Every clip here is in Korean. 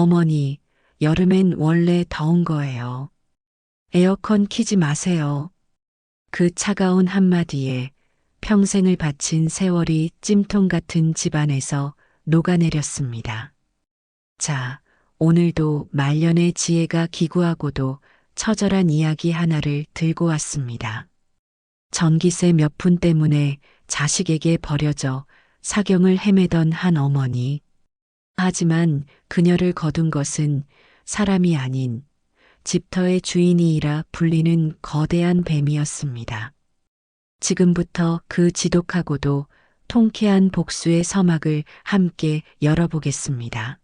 어머니, 여름엔 원래 더운 거예요. 에어컨 키지 마세요. 그 차가운 한마디에 평생을 바친 세월이 찜통 같은 집안에서 녹아내렸습니다. 자, 오늘도 말년의 지혜가 기구하고도 처절한 이야기 하나를 들고 왔습니다. 전기세 몇 푼 때문에 자식에게 버려져 사경을 헤매던 한 어머니. 하지만 그녀를 거둔 것은 사람이 아닌 집터의 주인이라 불리는 거대한 뱀이었습니다. 지금부터 그 지독하고도 통쾌한 복수의 서막을 함께 열어보겠습니다.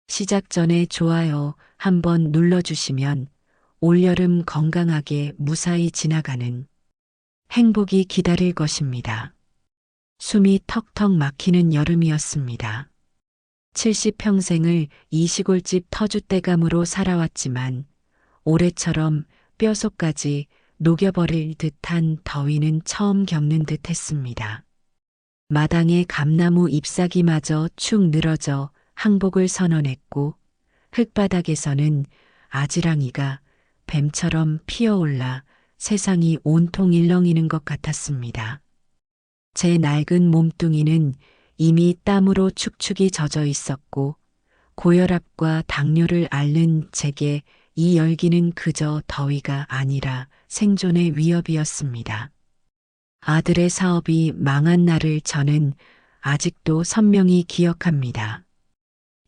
시작 전에 좋아요 한번 눌러주시면 올여름 건강하게 무사히 지나가는 행복이 기다릴 것입니다. 숨이 턱턱 막히는 여름이었습니다. 70평생을 이 시골집 터줏대감으로 살아왔지만 올해처럼 뼛속까지 녹여버릴 듯한 더위는 처음 겪는 듯 했습니다. 마당의 감나무 잎사귀마저 축 늘어져 항복을 선언했고 흙바닥에서는 아지랑이가 뱀처럼 피어올라 세상이 온통 일렁이는 것 같았습니다. 제 낡은 몸뚱이는 이미 땀으로 축축이 젖어 있었고 고혈압과 당뇨를 앓는 제게 이 열기는 그저 더위가 아니라 생존의 위협이었습니다. 아들의 사업이 망한 날을 저는 아직도 선명히 기억합니다.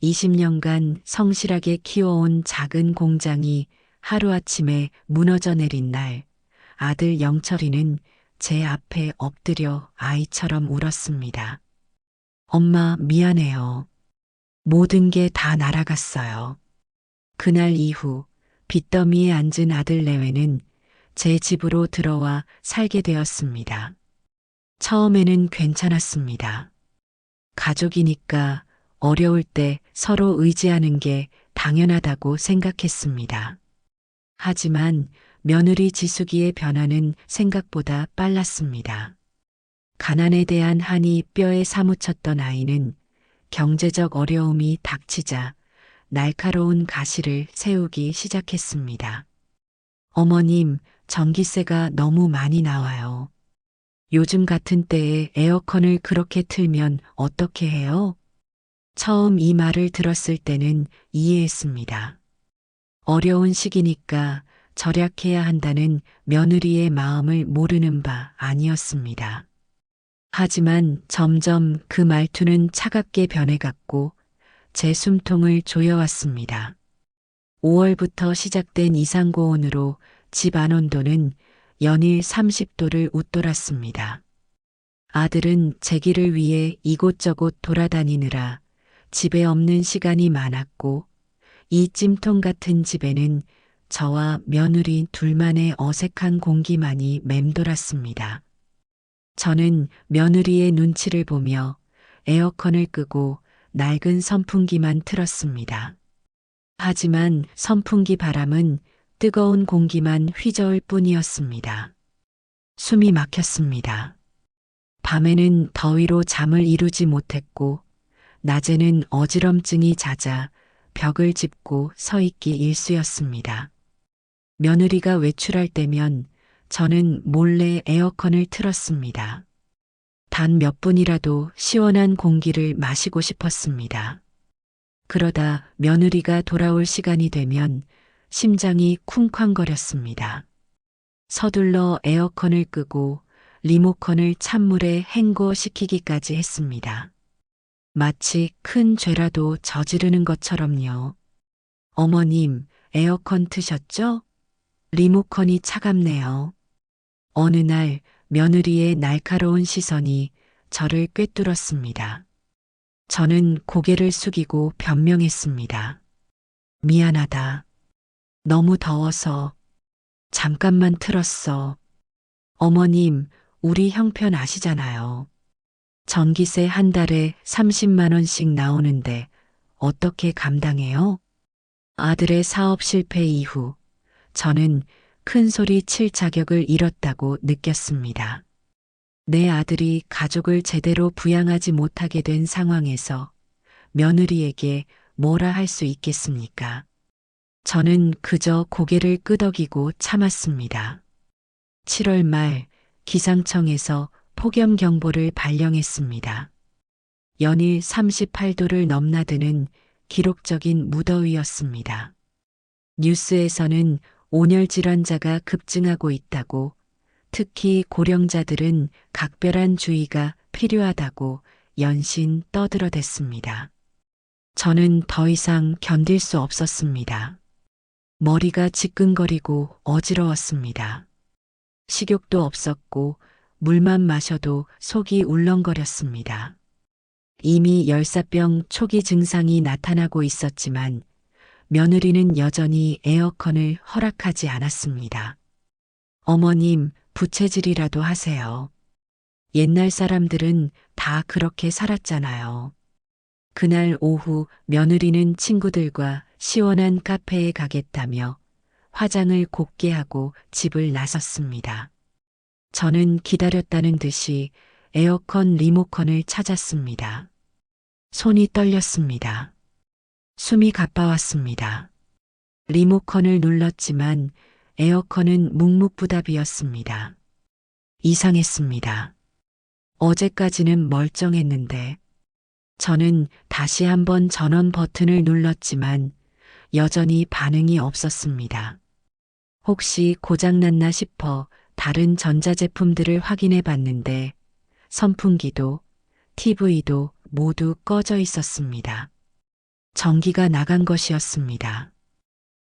20년간 성실하게 키워온 작은 공장이 하루아침에 무너져 내린 날, 아들 영철이는 제 앞에 엎드려 아이처럼 울었습니다. 엄마, 미안해요. 모든 게 다 날아갔어요. 그날 이후 빚더미에 앉은 아들 내외는 제 집으로 들어와 살게 되었습니다. 처음에는 괜찮았습니다. 가족이니까 어려울 때 서로 의지하는 게 당연하다고 생각했습니다. 하지만 며느리 지숙이의 변화는 생각보다 빨랐습니다. 가난에 대한 한이 뼈에 사무쳤던 아이는 경제적 어려움이 닥치자 날카로운 가시를 세우기 시작했습니다. 어머님, 전기세가 너무 많이 나와요. 요즘 같은 때에 에어컨을 그렇게 틀면 어떻게 해요? 처음 이 말을 들었을 때는 이해했습니다. 어려운 시기니까 절약해야 한다는 며느리의 마음을 모르는 바 아니었습니다. 하지만 점점 그 말투는 차갑게 변해갔고 제 숨통을 조여왔습니다. 5월부터 시작된 이상고온으로 집 안온도는 연일 30도를 웃돌았습니다. 아들은 제기를 위해 이곳저곳 돌아다니느라 집에 없는 시간이 많았고 이 찜통 같은 집에는 저와 며느리 둘만의 어색한 공기만이 맴돌았습니다. 저는 며느리의 눈치를 보며 에어컨을 끄고 낡은 선풍기만 틀었습니다. 하지만 선풍기 바람은 뜨거운 공기만 휘저을 뿐이었습니다. 숨이 막혔습니다. 밤에는 더위로 잠을 이루지 못했고 낮에는 어지럼증이 잦아 벽을 짚고 서 있기 일쑤였습니다. 며느리가 외출할 때면 저는 몰래 에어컨을 틀었습니다. 단 몇 분이라도 시원한 공기를 마시고 싶었습니다. 그러다 며느리가 돌아올 시간이 되면 심장이 쿵쾅거렸습니다. 서둘러 에어컨을 끄고 리모컨을 찬물에 헹궈시키기까지 했습니다. 마치 큰 죄라도 저지르는 것처럼요. 어머님, 에어컨 트셨죠? 리모컨이 차갑네요. 어느 날 며느리의 날카로운 시선이 저를 꿰뚫었습니다. 저는 고개를 숙이고 변명했습니다. 미안하다. 너무 더워서 잠깐만 틀었어. 어머님, 우리 형편 아시잖아요. 전기세 한 달에 30만 원씩 나오는데 어떻게 감당해요? 아들의 사업 실패 이후 저는 큰 소리 칠 자격을 잃었다고 느꼈습니다. 내 아들이 가족을 제대로 부양하지 못하게 된 상황에서 며느리에게 뭐라 할 수 있겠습니까? 저는 그저 고개를 끄덕이고 참았습니다. 7월 말 기상청에서 폭염경보를 발령했습니다. 연일 38도를 넘나드는 기록적인 무더위였습니다. 뉴스에서는 온열 질환자가 급증하고 있다고, 특히 고령자들은 각별한 주의가 필요하다고 연신 떠들어댔습니다. 저는 더 이상 견딜 수 없었습니다. 머리가 지끈거리고 어지러웠습니다. 식욕도 없었고 물만 마셔도 속이 울렁거렸습니다. 이미 열사병 초기 증상이 나타나고 있었지만 며느리는 여전히 에어컨을 허락하지 않았습니다. 어머님, 부채질이라도 하세요. 옛날 사람들은 다 그렇게 살았잖아요. 그날 오후 며느리는 친구들과 시원한 카페에 가겠다며 화장을 곱게 하고 집을 나섰습니다. 저는 기다렸다는 듯이 에어컨 리모컨을 찾았습니다. 손이 떨렸습니다. 숨이 가빠왔습니다. 리모컨을 눌렀지만 에어컨은 묵묵부답이었습니다. 이상했습니다. 어제까지는 멀쩡했는데. 저는 다시 한번 전원 버튼을 눌렀지만 여전히 반응이 없었습니다. 혹시 고장났나 싶어 다른 전자제품들을 확인해 봤는데 선풍기도 TV도 모두 꺼져 있었습니다. 전기가 나간 것이었습니다.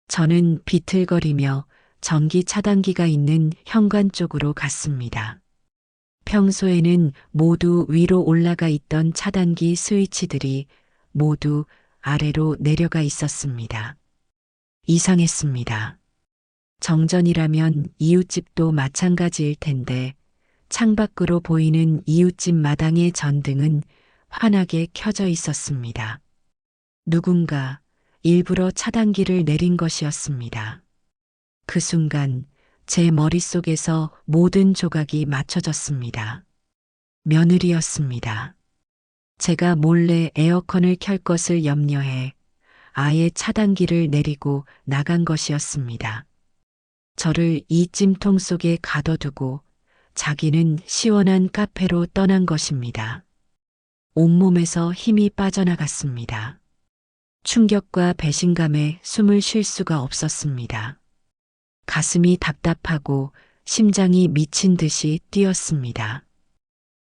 저는 비틀거리며 전기 차단기가 있는 현관 쪽으로 갔습니다. 평소에는 모두 위로 올라가 있던 차단기 스위치들이 모두 아래로 내려가 있었습니다. 이상했습니다. 정전이라면 이웃집도 마찬가지일 텐데 창밖으로 보이는 이웃집 마당의 전등은 환하게 켜져 있었습니다. 누군가 일부러 차단기를 내린 것이었습니다. 그 순간 제 머릿속에서 모든 조각이 맞춰졌습니다. 며느리였습니다. 제가 몰래 에어컨을 켤 것을 염려해 아예 차단기를 내리고 나간 것이었습니다. 저를 이 찜통 속에 가둬두고 자기는 시원한 카페로 떠난 것입니다. 온몸에서 힘이 빠져나갔습니다. 충격과 배신감에 숨을 쉴 수가 없었습니다. 가슴이 답답하고 심장이 미친 듯이 뛰었습니다.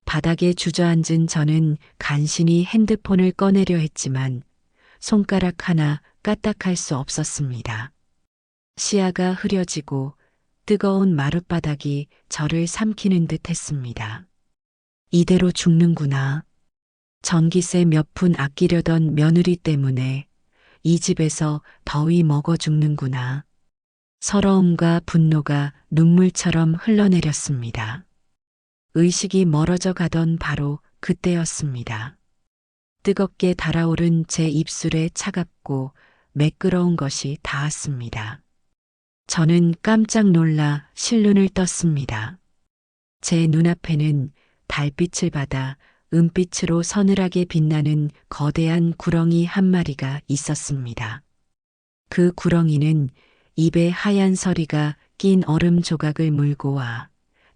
바닥에 주저앉은 저는 간신히 핸드폰을 꺼내려 했지만 손가락 하나 까딱할 수 없었습니다. 시야가 흐려지고 뜨거운 마룻바닥이 저를 삼키는 듯 했습니다. 이대로 죽는구나. 전기세 몇 푼 아끼려던 며느리 때문에 이 집에서 더위 먹어 죽는구나. 서러움과 분노가 눈물처럼 흘러내렸습니다. 의식이 멀어져 가던 바로 그때였습니다. 뜨겁게 달아오른 제 입술에 차갑고 매끄러운 것이 닿았습니다. 저는 깜짝 놀라 실눈을 떴습니다. 제 눈앞에는 달빛을 받아 은빛으로 서늘하게 빛나는 거대한 구렁이 한 마리가 있었습니다. 그 구렁이는 입에 하얀 서리가 낀 얼음 조각을 물고 와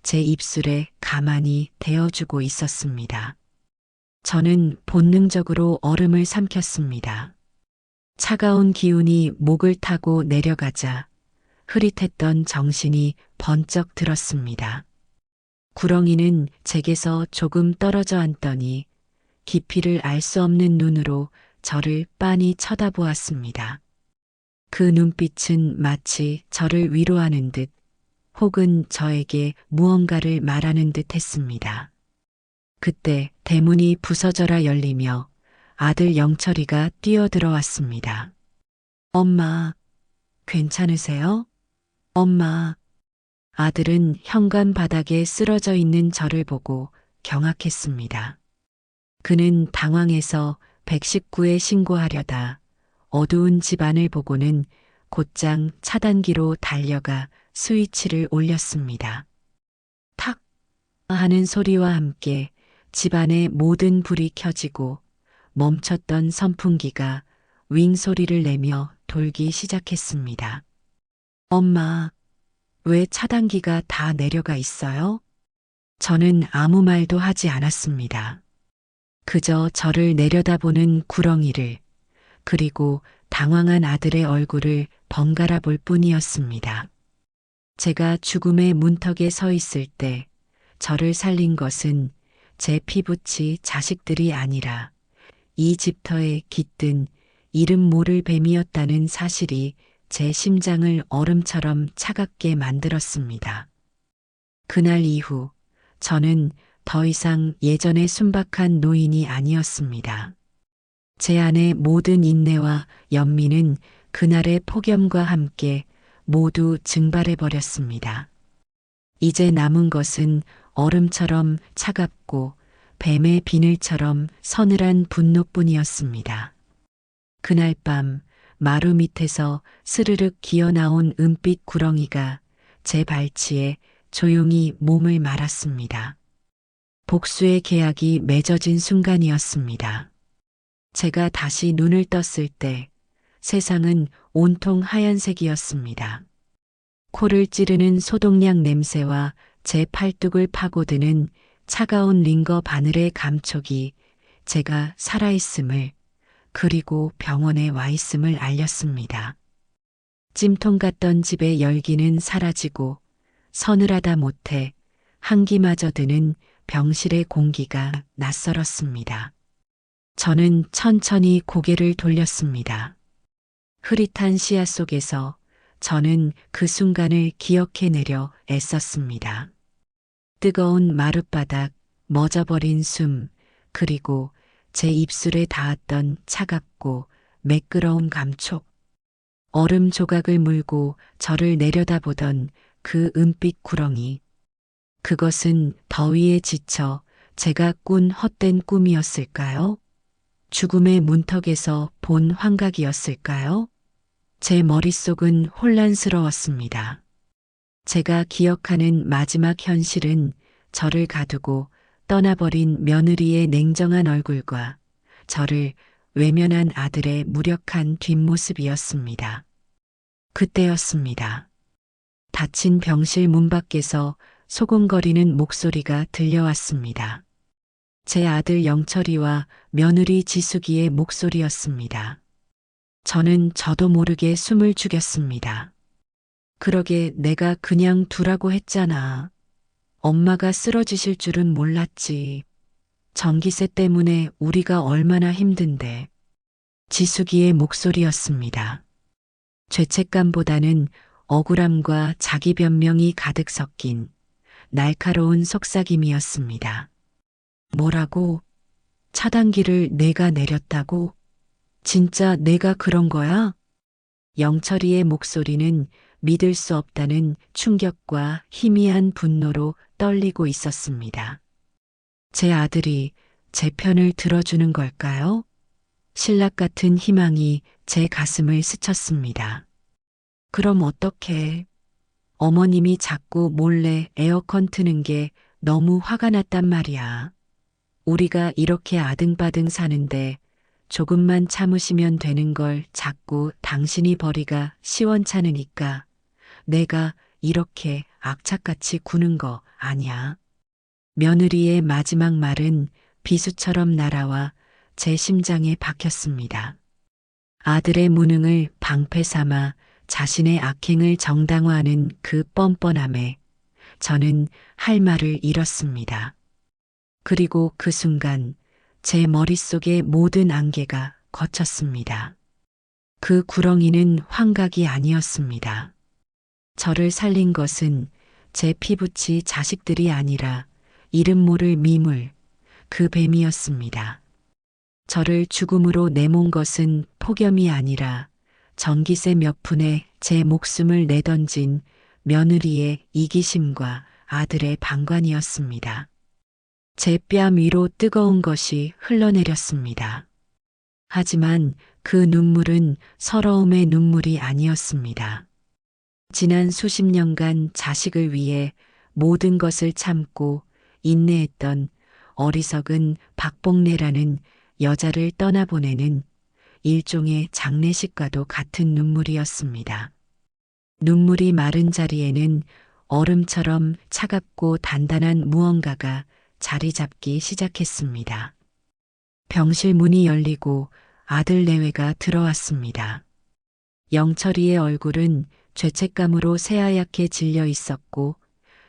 제 입술에 가만히 대어주고 있었습니다. 저는 본능적으로 얼음을 삼켰습니다. 차가운 기운이 목을 타고 내려가자 흐릿했던 정신이 번쩍 들었습니다. 구렁이는 제게서 조금 떨어져 앉더니 깊이를 알 수 없는 눈으로 저를 빤히 쳐다보았습니다. 그 눈빛은 마치 저를 위로하는 듯 혹은 저에게 무언가를 말하는 듯 했습니다. 그때 대문이 부서져라 열리며 아들 영철이가 뛰어들어왔습니다. 엄마, 괜찮으세요? 엄마. 아들은 현관 바닥에 쓰러져 있는 저를 보고 경악했습니다. 그는 당황해서 119에 신고하려다 어두운 집안을 보고는 곧장 차단기로 달려가 스위치를 올렸습니다. 탁 하는 소리와 함께 집안의 모든 불이 켜지고 멈췄던 선풍기가 윙 소리를 내며 돌기 시작했습니다. 엄마, 왜 차단기가 다 내려가 있어요? 저는 아무 말도 하지 않았습니다. 그저 저를 내려다보는 구렁이를, 그리고 당황한 아들의 얼굴을 번갈아 볼 뿐이었습니다. 제가 죽음의 문턱에 서 있을 때 저를 살린 것은 제 피부치 자식들이 아니라 이 집터에 깃든 이름 모를 뱀이었다는 사실이 제 심장을 얼음처럼 차갑게 만들었습니다. 그날 이후 저는 더 이상 예전의 순박한 노인이 아니었습니다. 제 안의 모든 인내와 연민은 그날의 폭염과 함께 모두 증발해 버렸습니다. 이제 남은 것은 얼음처럼 차갑고 뱀의 비늘처럼 서늘한 분노뿐이었습니다. 그날 밤 마루 밑에서 스르륵 기어나온 은빛 구렁이가 제 발치에 조용히 몸을 말았습니다. 복수의 계약이 맺어진 순간이었습니다. 제가 다시 눈을 떴을 때 세상은 온통 하얀색이었습니다. 코를 찌르는 소독약 냄새와 제 팔뚝을 파고드는 차가운 링거 바늘의 감촉이 제가 살아있음을, 그리고 병원에 와 있음을 알렸습니다. 찜통 같던 집의 열기는 사라지고 서늘하다 못해 한기마저 드는 병실의 공기가 낯설었습니다. 저는 천천히 고개를 돌렸습니다. 흐릿한 시야 속에서 저는 그 순간을 기억해내려 애썼습니다. 뜨거운 마룻바닥, 멎어버린 숨, 그리고 제 입술에 닿았던 차갑고 매끄러운 감촉. 얼음 조각을 물고 저를 내려다보던 그 은빛 구렁이. 그것은 더위에 지쳐 제가 꾼 헛된 꿈이었을까요? 죽음의 문턱에서 본 환각이었을까요? 제 머릿속은 혼란스러웠습니다. 제가 기억하는 마지막 현실은 저를 가두고 떠나버린 며느리의 냉정한 얼굴과 저를 외면한 아들의 무력한 뒷모습이었습니다. 그때였습니다. 닫힌 병실 문 밖에서 소곤거리는 목소리가 들려왔습니다. 제 아들 영철이와 며느리 지숙이의 목소리였습니다. 저는 저도 모르게 숨을 죽였습니다. 그러게 내가 그냥 두라고 했잖아. 엄마가 쓰러지실 줄은 몰랐지. 전기세 때문에 우리가 얼마나 힘든데. 지숙이의 목소리였습니다. 죄책감보다는 억울함과 자기 변명이 가득 섞인 날카로운 속삭임이었습니다. 뭐라고? 차단기를 내가 내렸다고? 진짜 내가 그런 거야? 영철이의 목소리는 믿을 수 없다는 충격과 희미한 분노로 떨리고 있었습니다. 제 아들이 제 편을 들어주는 걸까요? 신락 같은 희망이 제 가슴을 스쳤습니다. 그럼 어떡해? 어머님이 자꾸 몰래 에어컨 트는 게 너무 화가 났단 말이야. 우리가 이렇게 아등바등 사는데 조금만 참으시면 되는 걸 자꾸 당신이 벌이가 시원찮으니까 내가 이렇게 악착같이 구는 거 아니야. 며느리의 마지막 말은 비수처럼 날아와 제 심장에 박혔습니다. 아들의 무능을 방패 삼아 자신의 악행을 정당화하는 그 뻔뻔함에 저는 할 말을 잃었습니다. 그리고 그 순간 제 머릿속의 모든 안개가 걷혔습니다. 그 구렁이는 환각이 아니었습니다. 저를 살린 것은 제 피부치 자식들이 아니라 이름 모를 미물, 그 뱀이었습니다. 저를 죽음으로 내몬 것은 폭염이 아니라 전기세 몇 푼에 제 목숨을 내던진 며느리의 이기심과 아들의 방관이었습니다. 제 뺨 위로 뜨거운 것이 흘러내렸습니다. 하지만 그 눈물은 서러움의 눈물이 아니었습니다. 지난 수십 년간 자식을 위해 모든 것을 참고 인내했던 어리석은 박복래라는 여자를 떠나보내는 일종의 장례식과도 같은 눈물이었습니다. 눈물이 마른 자리에는 얼음처럼 차갑고 단단한 무언가가 자리 잡기 시작했습니다. 병실 문이 열리고 아들 내외가 들어왔습니다. 영철이의 얼굴은 죄책감으로 새하얗게 질려 있었고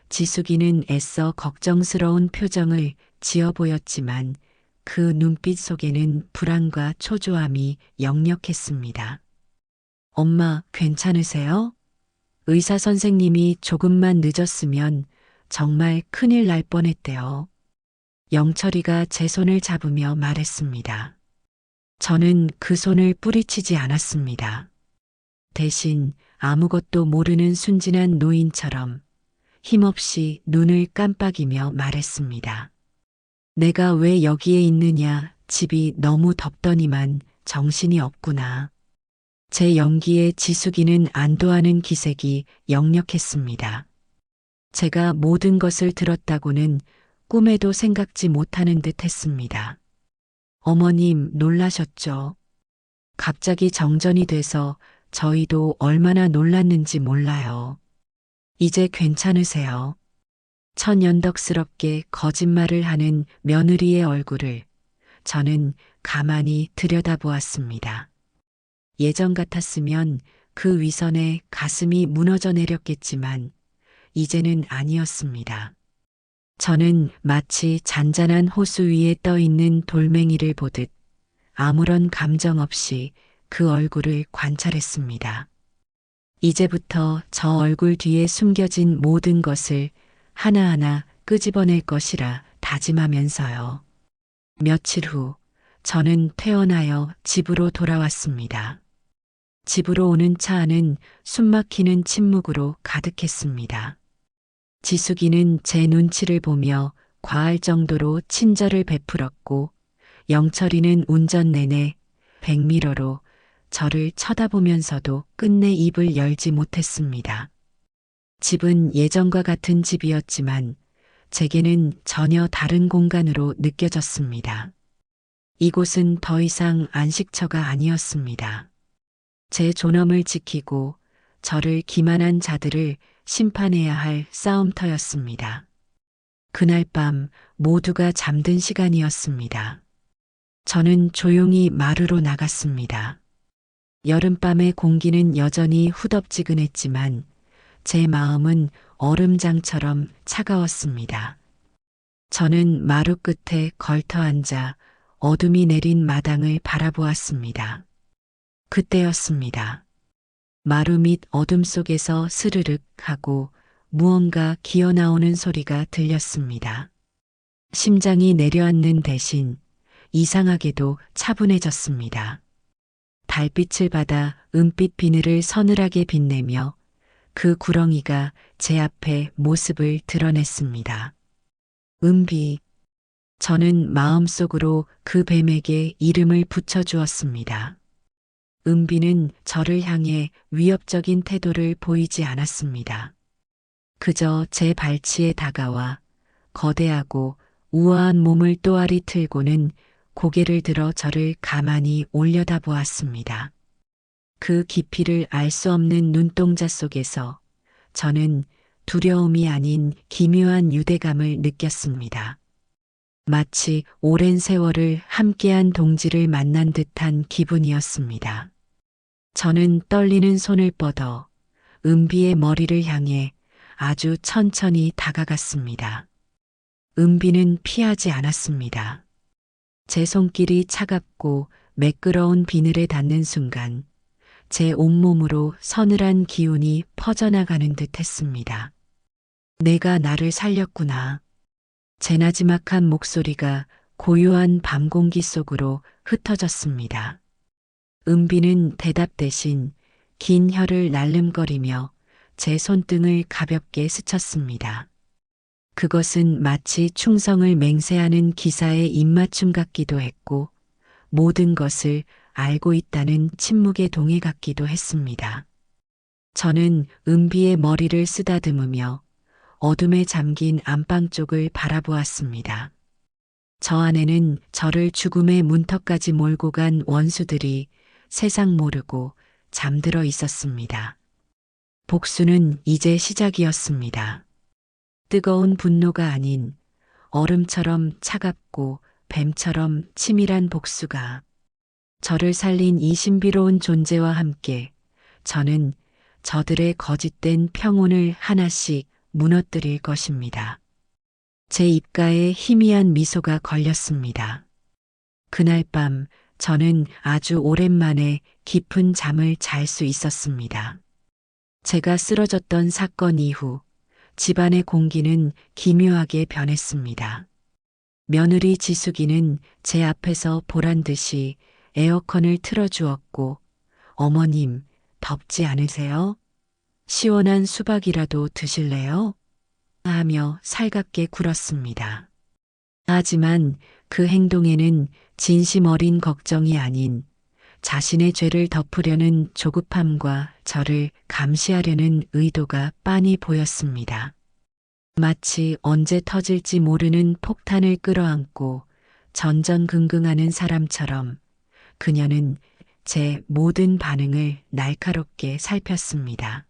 지숙이는 애써 걱정스러운 표정을 지어 보였지만 그 눈빛 속에는 불안과 초조함이 역력했습니다. 엄마, 괜찮으세요? 의사 선생님이 조금만 늦었으면 정말 큰일 날 뻔했대요. 영철이가 제 손을 잡으며 말했습니다. 저는 그 손을 뿌리치지 않았습니다. 대신 아무것도 모르는 순진한 노인처럼 힘없이 눈을 깜빡이며 말했습니다. 내가 왜 여기에 있느냐, 집이 너무 덥더니만 정신이 없구나. 제 연기에 지숙이는 안도하는 기색이 역력했습니다. 제가 모든 것을 들었다고는 꿈에도 생각지 못하는 듯 했습니다. 어머님 놀라셨죠? 갑자기 정전이 돼서 저희도 얼마나 놀랐는지 몰라요. 이제 괜찮으세요? 천연덕스럽게 거짓말을 하는 며느리의 얼굴을 저는 가만히 들여다보았습니다. 예전 같았으면 그 위선에 가슴이 무너져 내렸겠지만 이제는 아니었습니다. 저는 마치 잔잔한 호수 위에 떠 있는 돌멩이를 보듯 아무런 감정 없이 그 얼굴을 관찰했습니다. 이제부터 저 얼굴 뒤에 숨겨진 모든 것을 하나하나 끄집어낼 것이라 다짐하면서요. 며칠 후 저는 퇴원하여 집으로 돌아왔습니다. 집으로 오는 차 안은 숨막히는 침묵으로 가득했습니다. 지숙이는 제 눈치를 보며 과할 정도로 친절을 베풀었고 영철이는 운전 내내 백미러로 저를 쳐다보면서도 끝내 입을 열지 못했습니다. 집은 예전과 같은 집이었지만 제게는 전혀 다른 공간으로 느껴졌습니다. 이곳은 더 이상 안식처가 아니었습니다. 제 존엄을 지키고 저를 기만한 자들을 심판해야 할 싸움터였습니다. 그날 밤 모두가 잠든 시간이었습니다. 저는 조용히 마루로 나갔습니다. 여름밤의 공기는 여전히 후덥지근했지만 제 마음은 얼음장처럼 차가웠습니다. 저는 마루 끝에 걸터 앉아 어둠이 내린 마당을 바라보았습니다. 그때였습니다. 마루 밑 어둠 속에서 스르륵 하고 무언가 기어나오는 소리가 들렸습니다. 심장이 내려앉는 대신 이상하게도 차분해졌습니다. 달빛을 받아 은빛 비늘을 서늘하게 빛내며 그 구렁이가 제 앞에 모습을 드러냈습니다. 은비. 저는 마음속으로 그 뱀에게 이름을 붙여주었습니다. 은비는 저를 향해 위협적인 태도를 보이지 않았습니다. 그저 제 발치에 다가와 거대하고 우아한 몸을 또아리 틀고는 고개를 들어 저를 가만히 올려다보았습니다. 그 깊이를 알 수 없는 눈동자 속에서 저는 두려움이 아닌 기묘한 유대감을 느꼈습니다. 마치 오랜 세월을 함께한 동지를 만난 듯한 기분이었습니다. 저는 떨리는 손을 뻗어 은비의 머리를 향해 아주 천천히 다가갔습니다. 은비는 피하지 않았습니다. 제 손길이 차갑고 매끄러운 비늘에 닿는 순간 제 온몸으로 서늘한 기운이 퍼져나가는 듯 했습니다. 내가 나를 살렸구나. 제 나지막한 목소리가 고요한 밤 공기 속으로 흩어졌습니다. 은비는 대답 대신 긴 혀를 날름거리며 제 손등을 가볍게 스쳤습니다. 그것은 마치 충성을 맹세하는 기사의 입맞춤 같기도 했고 모든 것을 알고 있다는 침묵의 동의 같기도 했습니다. 저는 은비의 머리를 쓰다듬으며 어둠에 잠긴 안방 쪽을 바라보았습니다. 저 안에는 저를 죽음의 문턱까지 몰고 간 원수들이 세상 모르고 잠들어 있었습니다. 복수는 이제 시작이었습니다. 뜨거운 분노가 아닌 얼음처럼 차갑고 뱀처럼 치밀한 복수가 저를 살린 이 신비로운 존재와 함께 저는 저들의 거짓된 평온을 하나씩 무너뜨릴 것입니다. 제 입가에 희미한 미소가 걸렸습니다. 그날 밤 저는 아주 오랜만에 깊은 잠을 잘 수 있었습니다. 제가 쓰러졌던 사건 이후 집안의 공기는 기묘하게 변했습니다. 며느리 지숙이는 제 앞에서 보란 듯이 에어컨을 틀어주었고, 어머님, 덥지 않으세요? 시원한 수박이라도 드실래요? 하며 살갑게 굴었습니다. 하지만 그 행동에는 진심 어린 걱정이 아닌 자신의 죄를 덮으려는 조급함과 저를 감시하려는 의도가 빤히 보였습니다. 마치 언제 터질지 모르는 폭탄을 끌어안고 전전긍긍하는 사람처럼 그녀는 제 모든 반응을 날카롭게 살폈습니다.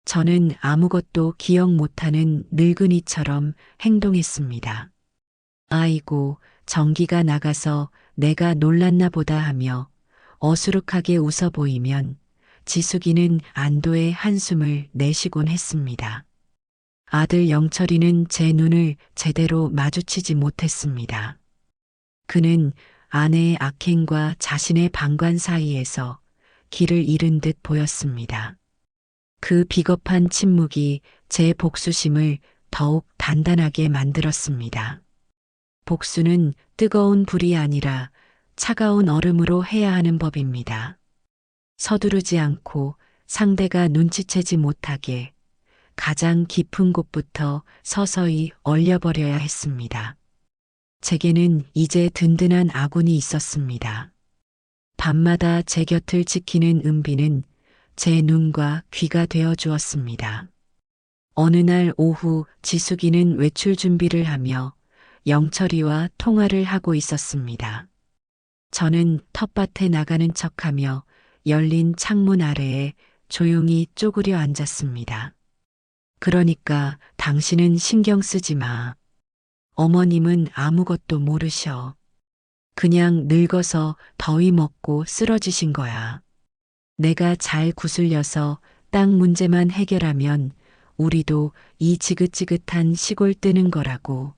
저는 아무것도 기억 못하는 늙은이처럼 행동했습니다. 아이고, 전기가 나가서 내가 놀랐나 보다 하며 어수룩하게 웃어 보이면 지숙이는 안도의 한숨을 내쉬곤 했습니다. 아들 영철이는 제 눈을 제대로 마주치지 못했습니다. 그는 아내의 악행과 자신의 방관 사이에서 길을 잃은 듯 보였습니다. 그 비겁한 침묵이 제 복수심을 더욱 단단하게 만들었습니다. 복수는 뜨거운 불이 아니라 차가운 얼음으로 해야 하는 법입니다. 서두르지 않고 상대가 눈치채지 못하게 가장 깊은 곳부터 서서히 얼려버려야 했습니다. 제게는 이제 든든한 아군이 있었습니다. 밤마다 제 곁을 지키는 은비는 제 눈과 귀가 되어 주었습니다. 어느 날 오후 지숙이는 외출 준비를 하며 영철이와 통화를 하고 있었습니다. 저는 텃밭에 나가는 척하며 열린 창문 아래에 조용히 쪼그려 앉았습니다. 그러니까 당신은 신경 쓰지 마. 어머님은 아무것도 모르셔. 그냥 늙어서 더위 먹고 쓰러지신 거야. 내가 잘 구슬려서 땅 문제만 해결하면 우리도 이 지긋지긋한 시골 뜨는 거라고.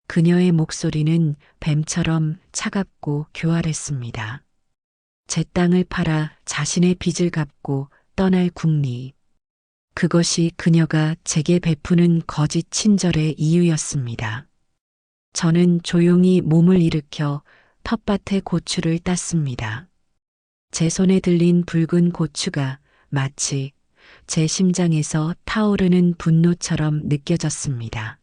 그녀의 목소리는 뱀처럼 차갑고 교활했습니다. 제 땅을 팔아 자신의 빚을 갚고 떠날 궁리. 그것이 그녀가 제게 베푸는 거짓 친절의 이유였습니다. 저는 조용히 몸을 일으켜 텃밭의 고추를 땄습니다. 제 손에 들린 붉은 고추가 마치 제 심장에서 타오르는 분노처럼 느껴졌습니다.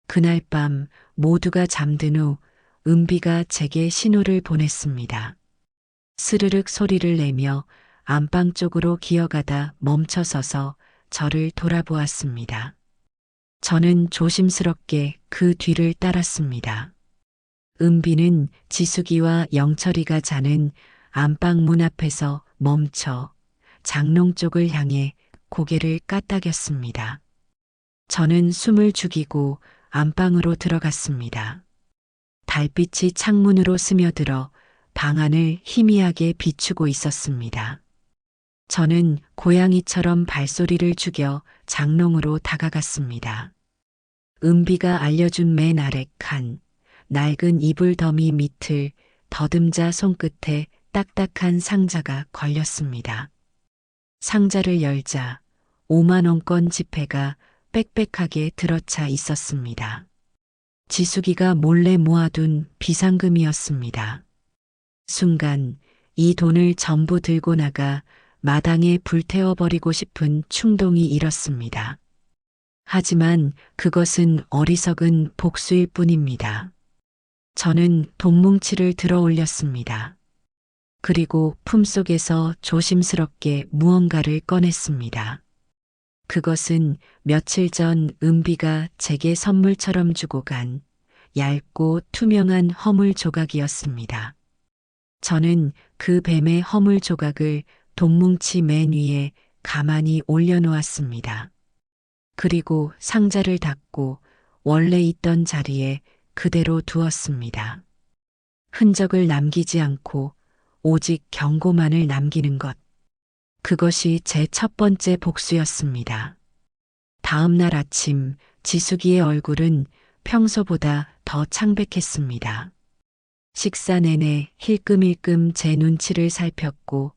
그날 밤 모두가 잠든 후 은비가 제게 신호를 보냈습니다. 스르륵 소리를 내며 안방 쪽으로 기어가다 멈춰서서 저를 돌아보았습니다. 저는 조심스럽게 그 뒤를 따랐습니다. 은비는 지숙이와 영철이가 자는 안방 문 앞에서 멈춰 장롱 쪽을 향해 고개를 까딱였습니다. 저는 숨을 죽이고 안방으로 들어갔습니다. 달빛이 창문으로 스며들어 방 안을 희미하게 비추고 있었습니다. 저는 고양이처럼 발소리를 죽여 장롱으로 다가갔습니다. 은비가 알려준 맨 아래 칸, 낡은 이불 더미 밑을 더듬자 손끝에 딱딱한 상자가 걸렸습니다. 상자를 열자 5만 원권 지폐가 빽빽하게 들어차 있었습니다. 지숙이가 몰래 모아둔 비상금이었습니다. 순간 이 돈을 전부 들고 나가 마당에 불태워버리고 싶은 충동이 일었습니다. 하지만 그것은 어리석은 복수일 뿐입니다. 저는 돈뭉치를 들어 올렸습니다. 그리고 품속에서 조심스럽게 무언가를 꺼냈습니다. 그것은 며칠 전 은비가 제게 선물처럼 주고 간 얇고 투명한 허물 조각이었습니다. 저는 그 뱀의 허물 조각을 돈뭉치 맨 위에 가만히 올려놓았습니다. 그리고 상자를 닫고 원래 있던 자리에 그대로 두었습니다. 흔적을 남기지 않고 오직 경고만을 남기는 것. 그것이 제 첫 번째 복수였습니다. 다음 날 아침 지숙이의 얼굴은 평소보다 더 창백했습니다. 식사 내내 힐끔힐끔 제 눈치를 살폈고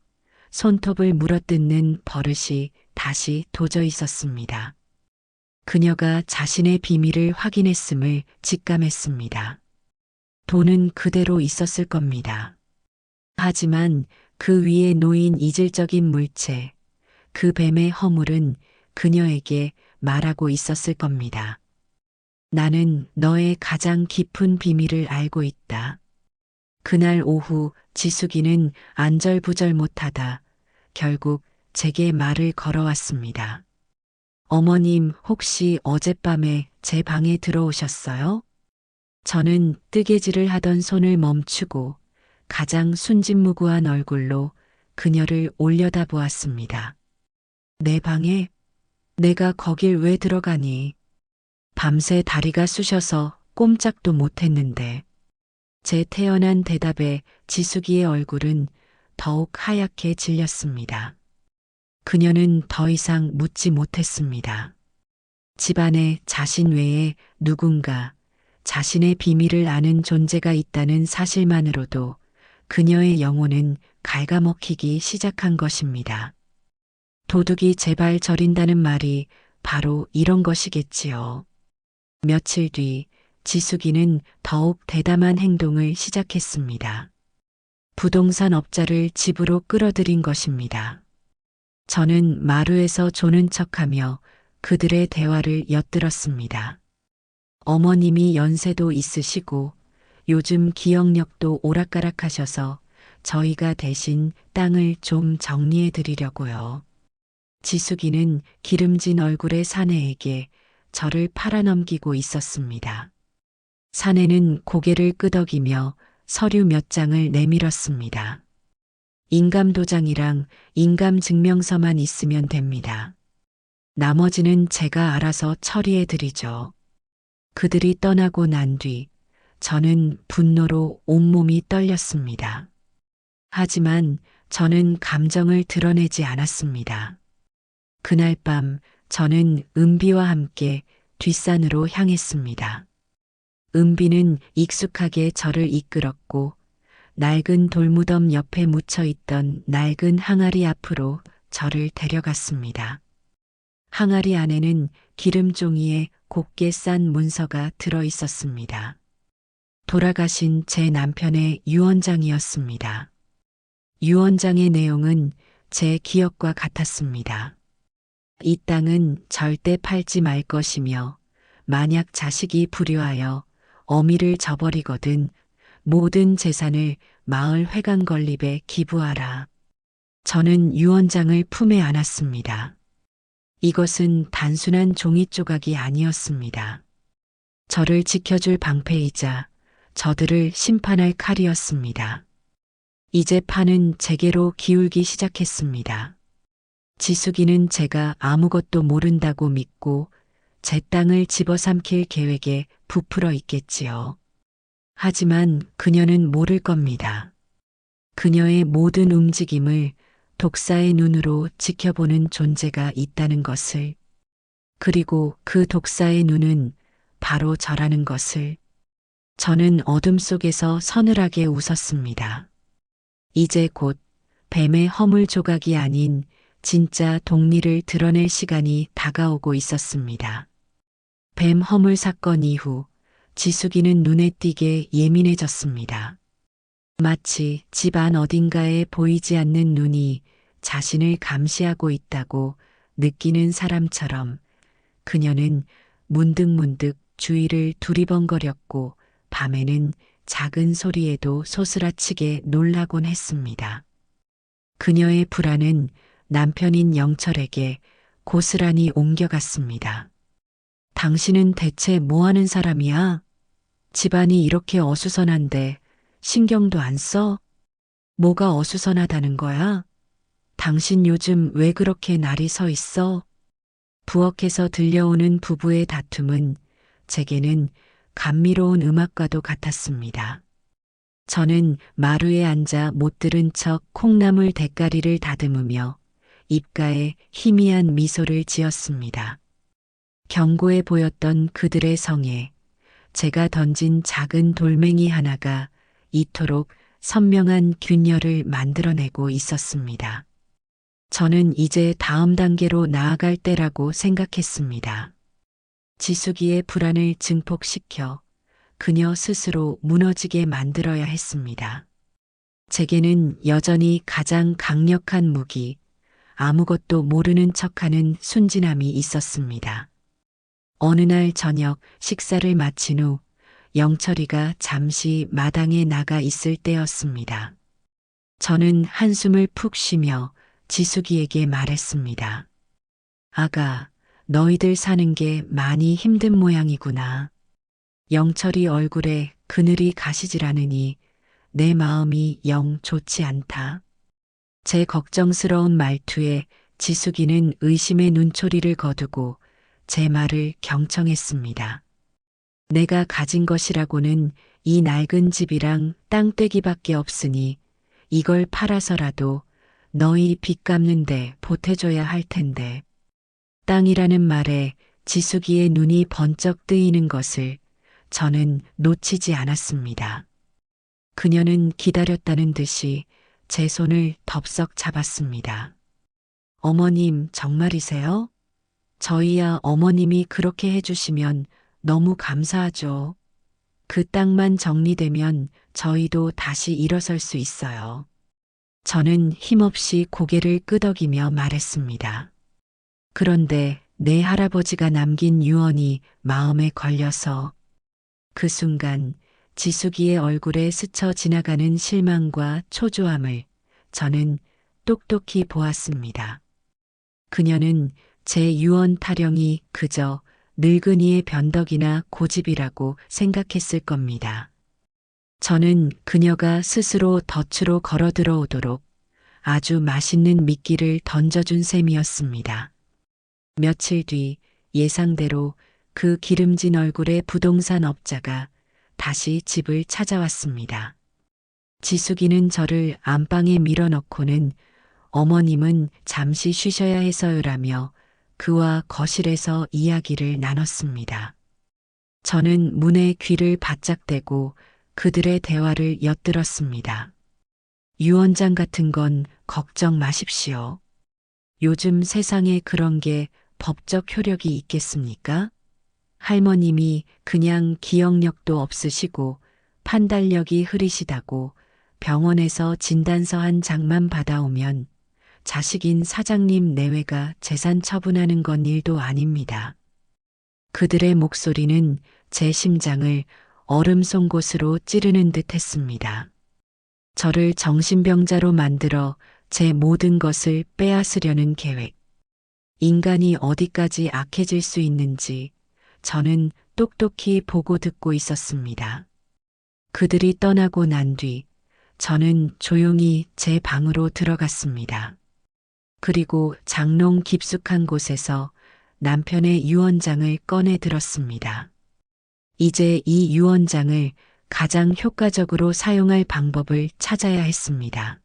손톱을 물어뜯는 버릇이 다시 도져 있었습니다. 그녀가 자신의 비밀을 확인했음을 직감했습니다. 돈은 그대로 있었을 겁니다. 하지만 그 위에 놓인 이질적인 물체, 그 뱀의 허물은 그녀에게 말하고 있었을 겁니다. 나는 너의 가장 깊은 비밀을 알고 있다. 그날 오후 지숙이는 안절부절 못하다 결국 제게 말을 걸어왔습니다. 어머님 혹시 어젯밤에 제 방에 들어오셨어요? 저는 뜨개질을 하던 손을 멈추고 가장 순진무구한 얼굴로 그녀를 올려다보았습니다. 내 방에? 내가 거길 왜 들어가니? 밤새 다리가 쑤셔서 꼼짝도 못했는데. 제 태연한 대답에 지숙이의 얼굴은 더욱 하얗게 질렸습니다. 그녀는 더 이상 묻지 못했습니다. 집안에 자신 외에 누군가 자신의 비밀을 아는 존재가 있다는 사실만으로도 그녀의 영혼은 갉아먹히기 시작한 것입니다. 도둑이 제발 저린다는 말이 바로 이런 것이겠지요. 며칠 뒤 지숙이는 더욱 대담한 행동을 시작했습니다. 부동산 업자를 집으로 끌어들인 것입니다. 저는 마루에서 조는 척하며 그들의 대화를 엿들었습니다. 어머님이 연세도 있으시고 요즘 기억력도 오락가락하셔서 저희가 대신 땅을 좀 정리해 드리려고요. 지숙이는 기름진 얼굴의 사내에게 저를 팔아넘기고 있었습니다. 사내는 고개를 끄덕이며 서류 몇 장을 내밀었습니다. 인감도장이랑 인감증명서만 있으면 됩니다. 나머지는 제가 알아서 처리해 드리죠. 그들이 떠나고 난 뒤 저는 분노로 온몸이 떨렸습니다. 하지만 저는 감정을 드러내지 않았습니다. 그날 밤 저는 은비와 함께 뒷산으로 향했습니다. 은비는 익숙하게 저를 이끌었고 낡은 돌무덤 옆에 묻혀 있던 낡은 항아리 앞으로 저를 데려갔습니다. 항아리 안에는 기름종이에 곱게 싼 문서가 들어 있었습니다. 돌아가신 제 남편의 유언장이었습니다. 유언장의 내용은 제 기억과 같았습니다. 이 땅은 절대 팔지 말 것이며 만약 자식이 불효하여 어미를 저버리거든 모든 재산을 마을 회관 건립에 기부하라. 저는 유언장을 품에 안았습니다. 이것은 단순한 종이 조각이 아니었습니다. 저를 지켜줄 방패이자 저들을 심판할 칼이었습니다. 이제 판은 제게로 기울기 시작했습니다. 지숙이는 제가 아무것도 모른다고 믿고 제 땅을 집어삼킬 계획에 부풀어 있겠지요. 하지만 그녀는 모를 겁니다. 그녀의 모든 움직임을 독사의 눈으로 지켜보는 존재가 있다는 것을, 그리고 그 독사의 눈은 바로 저라는 것을. 저는 어둠 속에서 서늘하게 웃었습니다. 이제 곧 뱀의 허물 조각이 아닌 진짜 독리를 드러낼 시간이 다가오고 있었습니다. 뱀 허물 사건 이후 지숙이는 눈에 띄게 예민해졌습니다. 마치 집 안 어딘가에 보이지 않는 눈이 자신을 감시하고 있다고 느끼는 사람처럼 그녀는 문득문득 주위를 두리번거렸고 밤에는 작은 소리에도 소스라치게 놀라곤 했습니다. 그녀의 불안은 남편인 영철에게 고스란히 옮겨갔습니다. 당신은 대체 뭐 하는 사람이야? 집안이 이렇게 어수선한데 신경도 안 써? 뭐가 어수선하다는 거야? 당신 요즘 왜 그렇게 날이 서 있어? 부엌에서 들려오는 부부의 다툼은 제게는 감미로운 음악과도 같았습니다. 저는 마루에 앉아 못 들은 척 콩나물 대가리를 다듬으며 입가에 희미한 미소를 지었습니다. 견고해 보였던 그들의 성에 제가 던진 작은 돌멩이 하나가 이토록 선명한 균열을 만들어내고 있었습니다. 저는 이제 다음 단계로 나아갈 때라고 생각했습니다. 지숙이의 불안을 증폭시켜 그녀 스스로 무너지게 만들어야 했습니다. 제게는 여전히 가장 강력한 무기, 아무것도 모르는 척하는 순진함이 있었습니다. 어느 날 저녁 식사를 마친 후 영철이가 잠시 마당에 나가 있을 때였습니다. 저는 한숨을 푹 쉬며 지숙이에게 말했습니다. 아가, 너희들 사는 게 많이 힘든 모양이구나. 영철이 얼굴에 그늘이 가시질 않으니 내 마음이 영 좋지 않다. 제 걱정스러운 말투에 지숙이는 의심의 눈초리를 거두고 제 말을 경청했습니다. 내가 가진 것이라고는 이 낡은 집이랑 땅떼기밖에 없으니 이걸 팔아서라도 너희 빚 갚는데 보태줘야 할 텐데. 땅이라는 말에 지숙이의 눈이 번쩍 뜨이는 것을 저는 놓치지 않았습니다. 그녀는 기다렸다는 듯이 제 손을 덥석 잡았습니다. 어머님, 정말이세요? 저희야 어머님이 그렇게 해주시면 너무 감사하죠. 그 땅만 정리되면 저희도 다시 일어설 수 있어요. 저는 힘없이 고개를 끄덕이며 말했습니다. 그런데 내 할아버지가 남긴 유언이 마음에 걸려서 그 순간 지숙이의 얼굴에 스쳐 지나가는 실망과 초조함을 저는 똑똑히 보았습니다. 그녀는 제 유언 타령이 그저 늙은이의 변덕이나 고집이라고 생각했을 겁니다. 저는 그녀가 스스로 덫으로 걸어 들어오도록 아주 맛있는 미끼를 던져준 셈이었습니다. 며칠 뒤 예상대로 그 기름진 얼굴의 부동산 업자가 다시 집을 찾아왔습니다. 지숙이는 저를 안방에 밀어넣고는 어머님은 잠시 쉬셔야 해서요라며 그와 거실에서 이야기를 나눴습니다. 저는 문에 귀를 바짝 대고 그들의 대화를 엿들었습니다. 유언장 같은 건 걱정 마십시오. 요즘 세상에 그런 게 법적 효력이 있겠습니까? 할머님이 그냥 기억력도 없으시고 판단력이 흐리시다고 병원에서 진단서 한 장만 받아오면 자식인 사장님 내외가 재산 처분하는 건 일도 아닙니다. 그들의 목소리는 제 심장을 얼음 송곳으로 찌르는 듯 했습니다. 저를 정신병자로 만들어 제 모든 것을 빼앗으려는 계획. 인간이 어디까지 악해질 수 있는지 저는 똑똑히 보고 듣고 있었습니다. 그들이 떠나고 난 뒤 저는 조용히 제 방으로 들어갔습니다. 그리고 장롱 깊숙한 곳에서 남편의 유언장을 꺼내 들었습니다. 이제 이 유언장을 가장 효과적으로 사용할 방법을 찾아야 했습니다.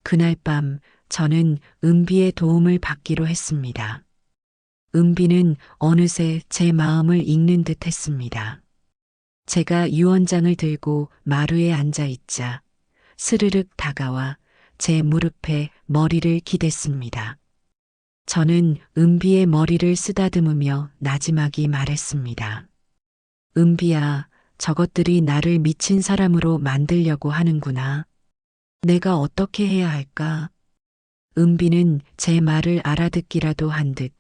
그날 밤 저는 은비의 도움을 받기로 했습니다. 은비는 어느새 제 마음을 읽는 듯 했습니다. 제가 유언장을 들고 마루에 앉아 있자 스르륵 다가와 제 무릎에 머리를 기댔습니다. 저는 은비의 머리를 쓰다듬으며 나지막이 말했습니다. 은비야, 저것들이 나를 미친 사람으로 만들려고 하는구나. 내가 어떻게 해야 할까? 은비는 제 말을 알아듣기라도 한 듯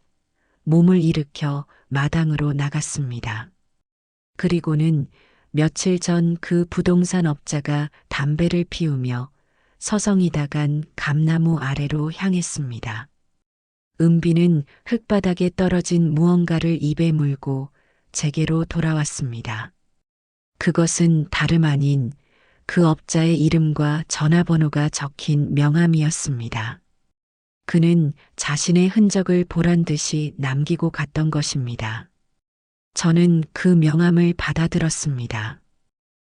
몸을 일으켜 마당으로 나갔습니다. 그리고는 며칠 전 그 부동산 업자가 담배를 피우며 서성이다간 감나무 아래로 향했습니다. 은비는 흙바닥에 떨어진 무언가를 입에 물고 제게로 돌아왔습니다. 그것은 다름 아닌 그 업자의 이름과 전화번호가 적힌 명함이었습니다. 그는 자신의 흔적을 보란 듯이 남기고 갔던 것입니다. 저는 그 명함을 받아들었습니다.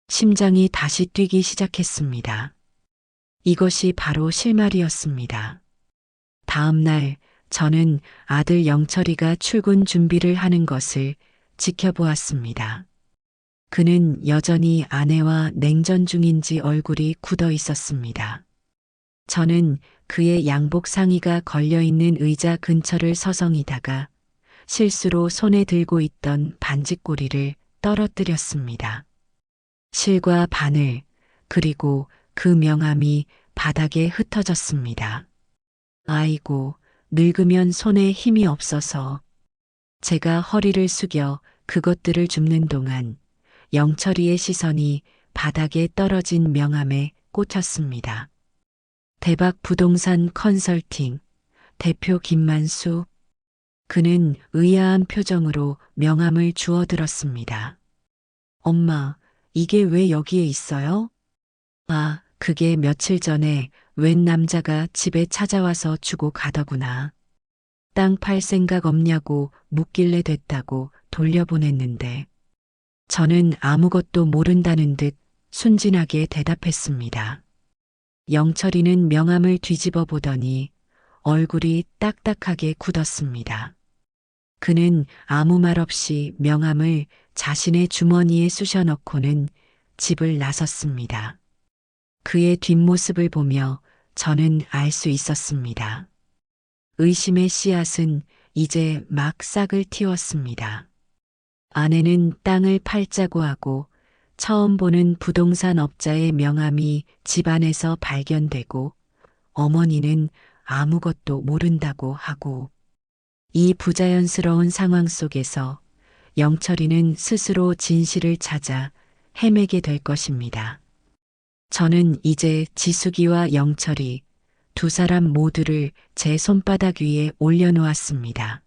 심장이 다시 뛰기 시작했습니다. 이것이 바로 실말이었습니다. 다음 날 저는 아들 영철이가 출근 준비를 하는 것을 지켜보았습니다. 그는 여전히 아내와 냉전 중인지 얼굴이 굳어 있었습니다. 저는 그의 양복 상의가 걸려있는 의자 근처를 서성이다가 실수로 손에 들고 있던 반지꼬리를 떨어뜨렸습니다. 실과 바늘, 그리고 그 명함이 바닥에 흩어졌습니다. 아이고, 늙으면 손에 힘이 없어서 제가 허리를 숙여 그것들을 줍는 동안 영철이의 시선이 바닥에 떨어진 명함에 꽂혔습니다. 대박 부동산 컨설팅, 대표 김만수. 그는 의아한 표정으로 명함을 주워들었습니다. 엄마, 이게 왜 여기에 있어요? 아, 그게 며칠 전에 웬 남자가 집에 찾아와서 주고 가더구나. 땅 팔 생각 없냐고 묻길래 됐다고 돌려보냈는데. 저는 아무것도 모른다는 듯 순진하게 대답했습니다. 영철이는 명함을 뒤집어 보더니 얼굴이 딱딱하게 굳었습니다. 그는 아무 말 없이 명함을 자신의 주머니에 쑤셔 넣고는 집을 나섰습니다. 그의 뒷모습을 보며 저는 알 수 있었습니다. 의심의 씨앗은 이제 막 싹을 틔웠습니다. 아내는 땅을 팔자고 하고 처음 보는 부동산 업자의 명함이 집안에서 발견되고 어머니는 아무것도 모른다고 하고 이 부자연스러운 상황 속에서 영철이는 스스로 진실을 찾아 헤매게 될 것입니다. 저는 이제 지숙이와 영철이 두 사람 모두를 제 손바닥 위에 올려놓았습니다.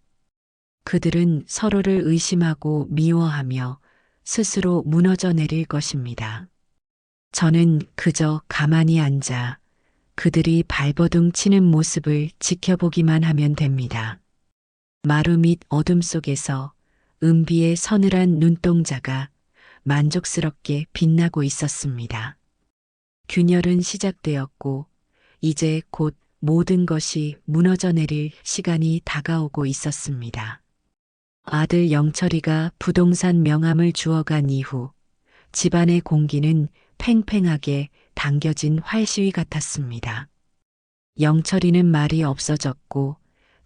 그들은 서로를 의심하고 미워하며 스스로 무너져 내릴 것입니다. 저는 그저 가만히 앉아 그들이 발버둥 치는 모습을 지켜보기만 하면 됩니다. 마루 밑 어둠 속에서 은비의 서늘한 눈동자가 만족스럽게 빛나고 있었습니다. 균열은 시작되었고 이제 곧 모든 것이 무너져 내릴 시간이 다가오고 있었습니다. 아들 영철이가 부동산 명함을 주워간 이후 집안의 공기는 팽팽하게 당겨진 활시위 같았습니다. 영철이는 말이 없어졌고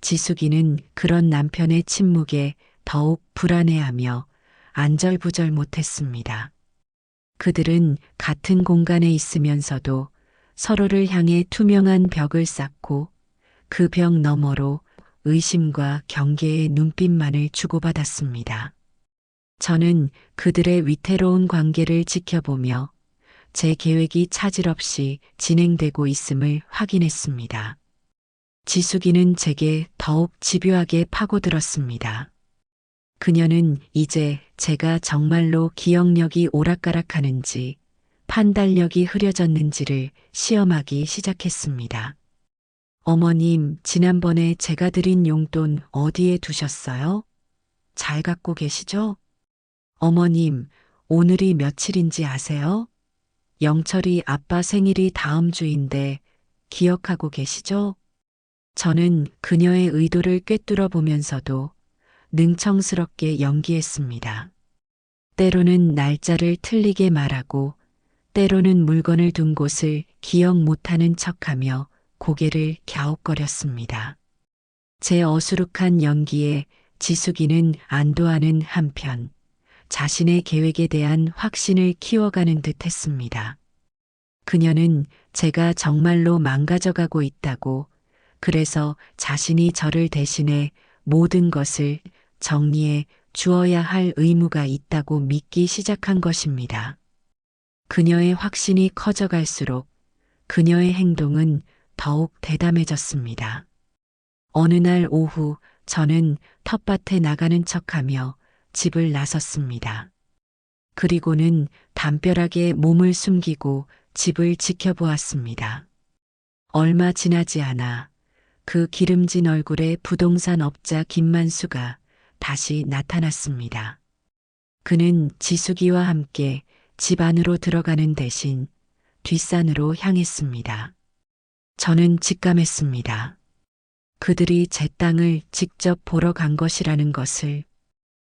지숙이는 그런 남편의 침묵에 더욱 불안해하며 안절부절 못했습니다. 그들은 같은 공간에 있으면서도 서로를 향해 투명한 벽을 쌓고 그 벽 너머로 의심과 경계의 눈빛만을 주고받았습니다. 저는 그들의 위태로운 관계를 지켜보며 제 계획이 차질 없이 진행되고 있음을 확인했습니다. 지숙이는 제게 더욱 집요하게 파고들었습니다. 그녀는 이제 제가 정말로 기억력이 오락가락하는지 판단력이 흐려졌는지를 시험하기 시작했습니다. 어머님, 지난번에 제가 드린 용돈 어디에 두셨어요? 잘 갖고 계시죠? 어머님, 오늘이 며칠인지 아세요? 영철이 아빠 생일이 다음 주인데 기억하고 계시죠? 저는 그녀의 의도를 꿰뚫어 보면서도 능청스럽게 연기했습니다. 때로는 날짜를 틀리게 말하고 때로는 물건을 둔 곳을 기억 못하는 척하며 고개를 갸웃거렸습니다. 제 어수룩한 연기에 지숙이는 안도하는 한편 자신의 계획에 대한 확신을 키워가는 듯 했습니다. 그녀는 제가 정말로 망가져가고 있다고, 그래서 자신이 저를 대신해 모든 것을 정리해 주어야 할 의무가 있다고 믿기 시작한 것입니다. 그녀의 확신이 커져갈수록 그녀의 행동은 더욱 대담해졌습니다. 어느 날 오후 저는 텃밭에 나가는 척하며 집을 나섰습니다. 그리고는 담벼락에 몸을 숨기고 집을 지켜보았습니다. 얼마 지나지 않아 그 기름진 얼굴의 부동산 업자 김만수가 다시 나타났습니다. 그는 지숙이와 함께 집 안으로 들어가는 대신 뒷산으로 향했습니다. 저는 직감했습니다. 그들이 제 땅을 직접 보러 간 것이라는 것을.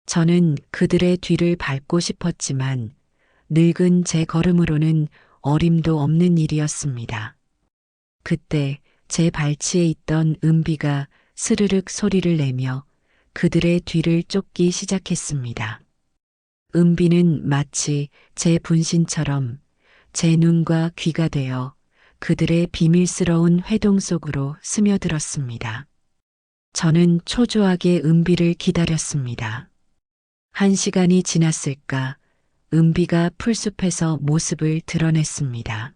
저는 그들의 뒤를 밟고 싶었지만 늙은 제 걸음으로는 어림도 없는 일이었습니다. 그때 제 발치에 있던 은비가 스르륵 소리를 내며 그들의 뒤를 쫓기 시작했습니다. 은비는 마치 제 분신처럼 제 눈과 귀가 되어 그들의 비밀스러운 회동 속으로 스며들었습니다. 저는 초조하게 은비를 기다렸습니다. 1시간이 지났을까 은비가 풀숲에서 모습을 드러냈습니다.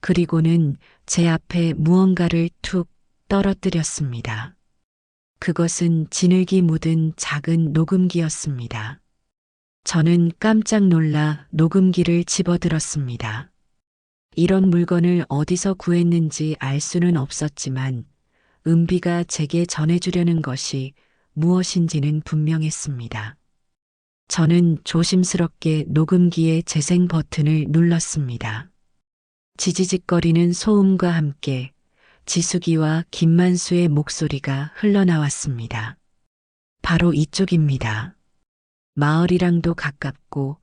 그리고는 제 앞에 무언가를 툭 떨어뜨렸습니다. 그것은 진흙이 묻은 작은 녹음기였습니다. 저는 깜짝 놀라 녹음기를 집어들었습니다. 이런 물건을 어디서 구했는지 알 수는 없었지만 은비가 제게 전해주려는 것이 무엇인지는 분명했습니다. 저는 조심스럽게 녹음기의 재생 버튼을 눌렀습니다. 지지직거리는 소음과 함께 지숙이와 김만수의 목소리가 흘러나왔습니다. 바로 이쪽입니다. 마을이랑도 가깝고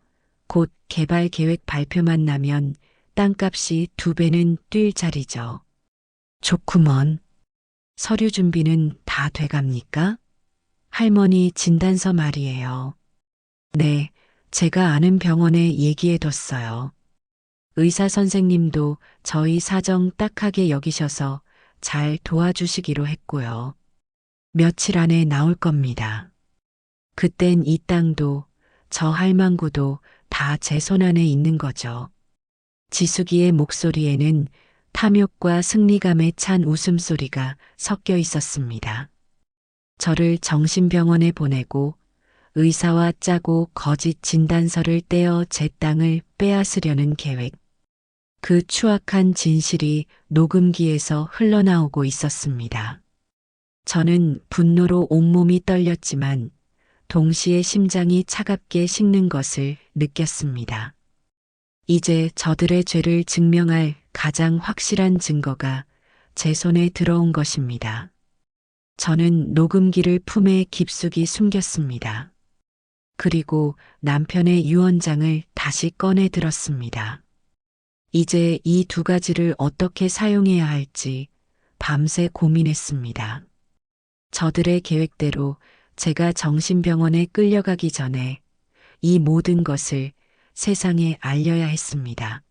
곧 개발 계획 발표만 나면 땅값이 2배는 뛸 자리죠. 좋구먼. 서류 준비는 다 돼갑니까? 할머니 진단서 말이에요. 네, 제가 아는 병원에 얘기해뒀어요. 의사 선생님도 저희 사정 딱하게 여기셔서 잘 도와주시기로 했고요. 며칠 안에 나올 겁니다. 그땐 이 땅도 저 할망구도 다 제 손 안에 있는 거죠. 지숙이의 목소리에는 탐욕과 승리감에 찬 웃음소리가 섞여 있었습니다. 저를 정신병원에 보내고 의사와 짜고 거짓 진단서를 떼어 제 땅을 빼앗으려는 계획. 그 추악한 진실이 녹음기에서 흘러나오고 있었습니다. 저는 분노로 온몸이 떨렸지만 동시에 심장이 차갑게 식는 것을 느꼈습니다. 이제 저들의 죄를 증명할 가장 확실한 증거가 제 손에 들어온 것입니다. 저는 녹음기를 품에 깊숙이 숨겼습니다. 그리고 남편의 유언장을 다시 꺼내 들었습니다. 이제 이 2가지를 어떻게 사용해야 할지 밤새 고민했습니다. 저들의 계획대로 제가 정신병원에 끌려가기 전에 이 모든 것을 세상에 알려야 했습니다.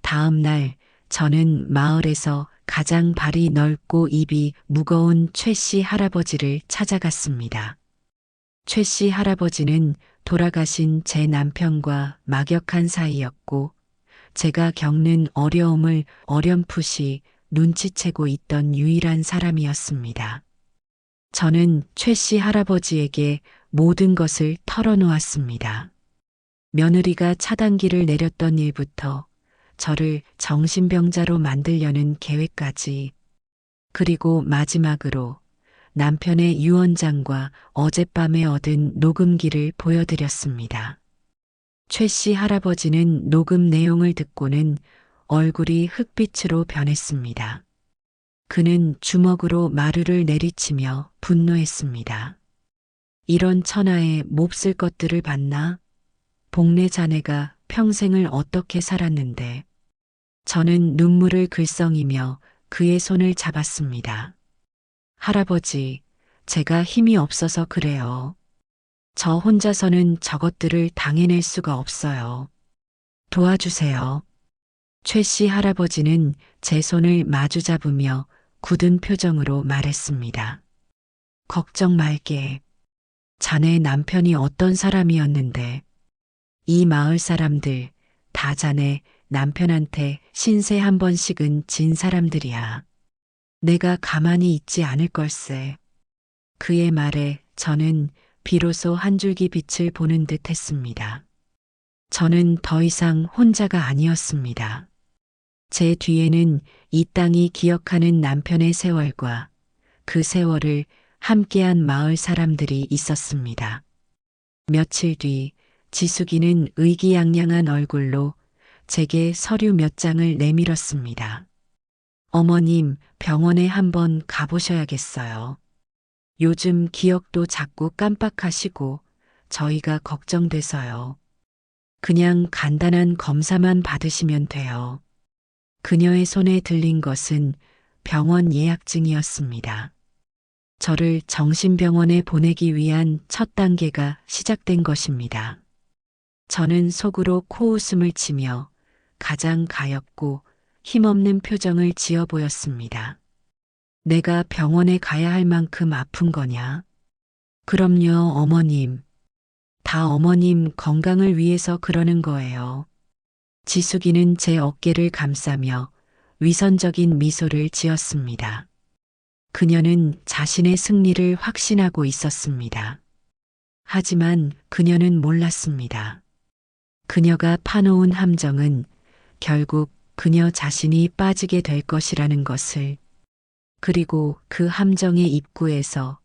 다음 날 저는 마을에서 가장 발이 넓고 입이 무거운 최 씨 할아버지를 찾아갔습니다. 최 씨 할아버지는 돌아가신 제 남편과 막역한 사이였고 제가 겪는 어려움을 어렴풋이 눈치채고 있던 유일한 사람이었습니다. 저는 최 씨 할아버지에게 모든 것을 털어놓았습니다. 며느리가 차단기를 내렸던 일부터 저를 정신병자로 만들려는 계획까지, 그리고 마지막으로 남편의 유언장과 어젯밤에 얻은 녹음기를 보여드렸습니다. 최 씨 할아버지는 녹음 내용을 듣고는 얼굴이 흑빛으로 변했습니다. 그는 주먹으로 마루를 내리치며 분노했습니다. 이런 천하에 몹쓸 것들을 봤나? 복내 자네가 평생을 어떻게 살았는데. 저는 눈물을 글썽이며 그의 손을 잡았습니다. 할아버지, 제가 힘이 없어서 그래요. 저 혼자서는 저것들을 당해낼 수가 없어요. 도와주세요. 최 씨 할아버지는 제 손을 마주 잡으며 굳은 표정으로 말했습니다. 걱정 말게. 자네 남편이 어떤 사람이었는데 이 마을 사람들 다 자네 남편한테 신세 한 번씩은 진 사람들이야. 내가 가만히 있지 않을 걸세. 그의 말에 저는 비로소 한 줄기 빛을 보는 듯 했습니다. 저는 더 이상 혼자가 아니었습니다. 제 뒤에는 이 땅이 기억하는 남편의 세월과 그 세월을 함께한 마을 사람들이 있었습니다. 며칠 뒤 지숙이는 의기양양한 얼굴로 제게 서류 몇 장을 내밀었습니다. 어머님, 병원에 한번 가보셔야겠어요. 요즘 기억도 자꾸 깜빡하시고 저희가 걱정돼서요. 그냥 간단한 검사만 받으시면 돼요. 그녀의 손에 들린 것은 병원 예약증이었습니다. 저를 정신병원에 보내기 위한 첫 단계가 시작된 것입니다. 저는 속으로 코웃음을 치며 가장 가엾고 힘없는 표정을 지어 보였습니다. 내가 병원에 가야 할 만큼 아픈 거냐? 그럼요, 어머님. 다 어머님 건강을 위해서 그러는 거예요. 지숙이는 제 어깨를 감싸며 위선적인 미소를 지었습니다. 그녀는 자신의 승리를 확신하고 있었습니다. 하지만 그녀는 몰랐습니다. 그녀가 파놓은 함정은 결국 그녀 자신이 빠지게 될 것이라는 것을, 그리고 그 함정의 입구에서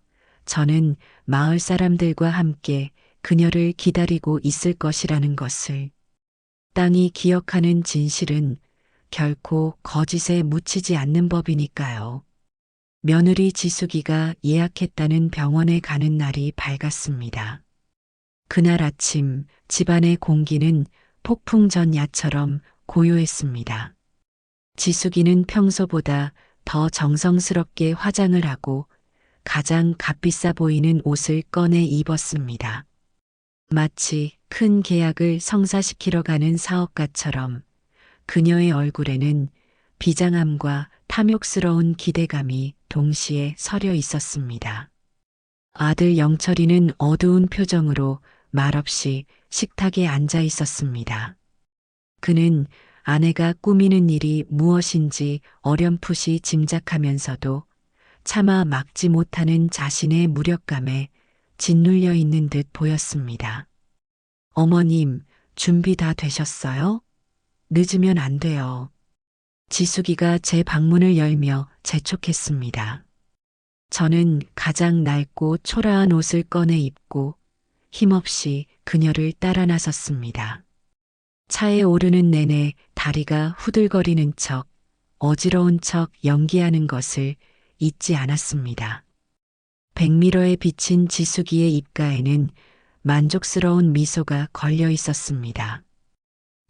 저는 마을 사람들과 함께 그녀를 기다리고 있을 것이라는 것을. 땅이 기억하는 진실은 결코 거짓에 묻히지 않는 법이니까요. 며느리 지숙이가 예약했다는 병원에 가는 날이 밝았습니다. 그날 아침 집안의 공기는 폭풍 전야처럼 고요했습니다. 지숙이는 평소보다 더 정성스럽게 화장을 하고 가장 값비싸 보이는 옷을 꺼내 입었습니다. 마치 큰 계약을 성사시키러 가는 사업가처럼 그녀의 얼굴에는 비장함과 탐욕스러운 기대감이 동시에 서려 있었습니다. 아들 영철이는 어두운 표정으로 말없이 식탁에 앉아 있었습니다. 그는 아내가 꾸미는 일이 무엇인지 어렴풋이 짐작하면서도 차마 막지 못하는 자신의 무력감에 짓눌려 있는 듯 보였습니다. 어머님, 준비 다 되셨어요? 늦으면 안 돼요. 지숙이가 제 방문을 열며 재촉했습니다. 저는 가장 낡고 초라한 옷을 꺼내 입고 힘없이 그녀를 따라 나섰습니다. 차에 오르는 내내 다리가 후들거리는 척, 어지러운 척 연기하는 것을 잊지 않았습니다. 백미러에 비친 지숙이의 입가에는 만족스러운 미소가 걸려 있었습니다.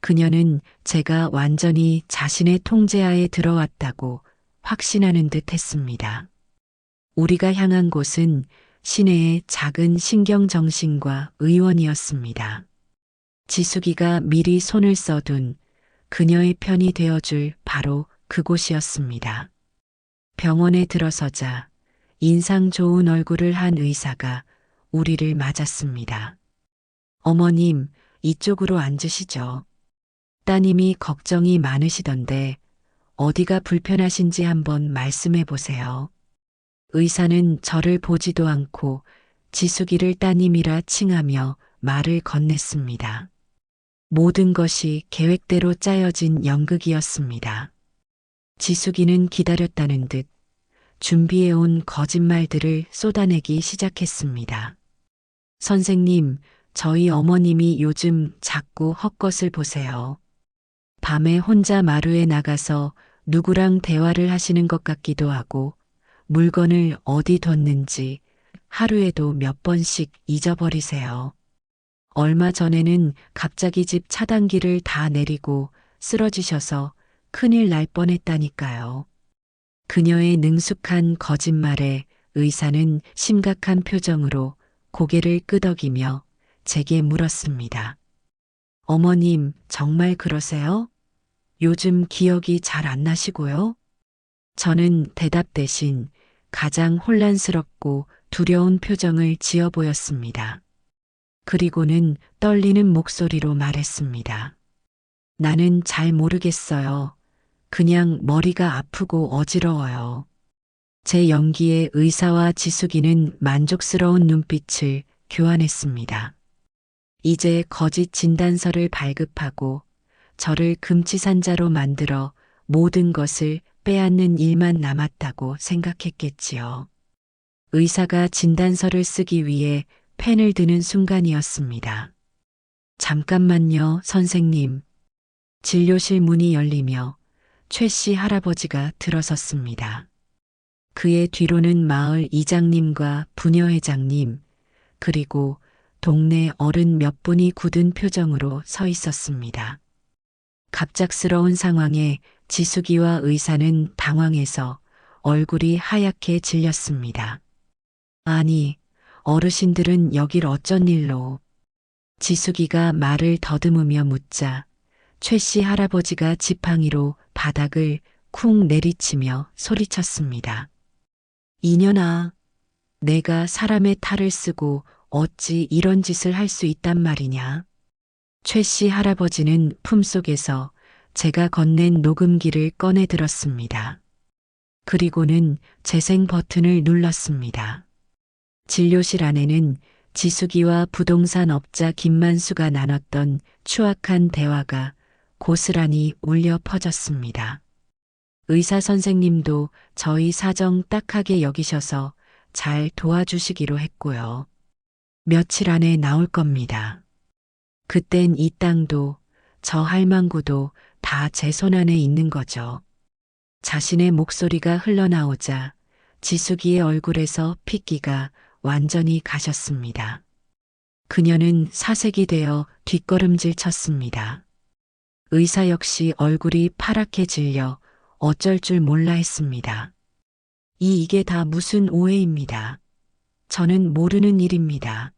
그녀는 제가 완전히 자신의 통제하에 들어왔다고 확신하는 듯 했습니다. 우리가 향한 곳은 시내의 작은 신경정신과 의원이었습니다. 지숙이가 미리 손을 써둔 그녀의 편이 되어줄 바로 그곳이었습니다. 병원에 들어서자 인상 좋은 얼굴을 한 의사가 우리를 맞았습니다. 어머님, 이쪽으로 앉으시죠. 따님이 걱정이 많으시던데 어디가 불편하신지 한번 말씀해 보세요. 의사는 저를 보지도 않고 지숙이를 따님이라 칭하며 말을 건넸습니다. 모든 것이 계획대로 짜여진 연극이었습니다. 지숙이는 기다렸다는 듯 준비해온 거짓말들을 쏟아내기 시작했습니다. 선생님, 저희 어머님이 요즘 자꾸 헛것을 보세요. 밤에 혼자 마루에 나가서 누구랑 대화를 하시는 것 같기도 하고 물건을 어디 뒀는지 하루에도 몇 번씩 잊어버리세요. 얼마 전에는 갑자기 집 차단기를 다 내리고 쓰러지셔서 큰일 날 뻔했다니까요. 그녀의 능숙한 거짓말에 의사는 심각한 표정으로 고개를 끄덕이며 제게 물었습니다. 어머님, 정말 그러세요? 요즘 기억이 잘 안 나시고요? 저는 대답 대신 가장 혼란스럽고 두려운 표정을 지어 보였습니다. 그리고는 떨리는 목소리로 말했습니다. 나는 잘 모르겠어요. 그냥 머리가 아프고 어지러워요. 제 연기에 의사와 지숙이는 만족스러운 눈빛을 교환했습니다. 이제 거짓 진단서를 발급하고 저를 금치산자로 만들어 모든 것을 빼앗는 일만 남았다고 생각했겠지요. 의사가 진단서를 쓰기 위해 펜을 드는 순간이었습니다. 잠깐만요, 선생님. 진료실 문이 열리며 최 씨 할아버지가 들어섰습니다. 그의 뒤로는 마을 이장님과 부녀회장님, 그리고 동네 어른 몇 분이 굳은 표정으로 서 있었습니다. 갑작스러운 상황에 지숙이와 의사는 당황해서 얼굴이 하얗게 질렸습니다. 아니, 어르신들은 여길 어쩐 일로? 지숙이가 말을 더듬으며 묻자 최 씨 할아버지가 지팡이로 바닥을 쿵 내리치며 소리쳤습니다. 이년아, 내가 사람의 탈을 쓰고 어찌 이런 짓을 할 수 있단 말이냐? 최 씨 할아버지는 품속에서 제가 건넨 녹음기를 꺼내 들었습니다. 그리고는 재생 버튼을 눌렀습니다. 진료실 안에는 지숙이와 부동산 업자 김만수가 나눴던 추악한 대화가 고스란히 울려 퍼졌습니다. 의사 선생님도 저희 사정 딱하게 여기셔서 잘 도와주시기로 했고요. 며칠 안에 나올 겁니다. 그땐 이 땅도 저 할망구도 다 제 손 안에 있는 거죠. 자신의 목소리가 흘러나오자 지숙이의 얼굴에서 핏기가 완전히 가셨습니다. 그녀는 사색이 되어 뒷걸음질 쳤습니다. 의사 역시 얼굴이 파랗게 질려 어쩔 줄 몰라 했습니다. 이게 다 무슨 오해입니다. 저는 모르는 일입니다.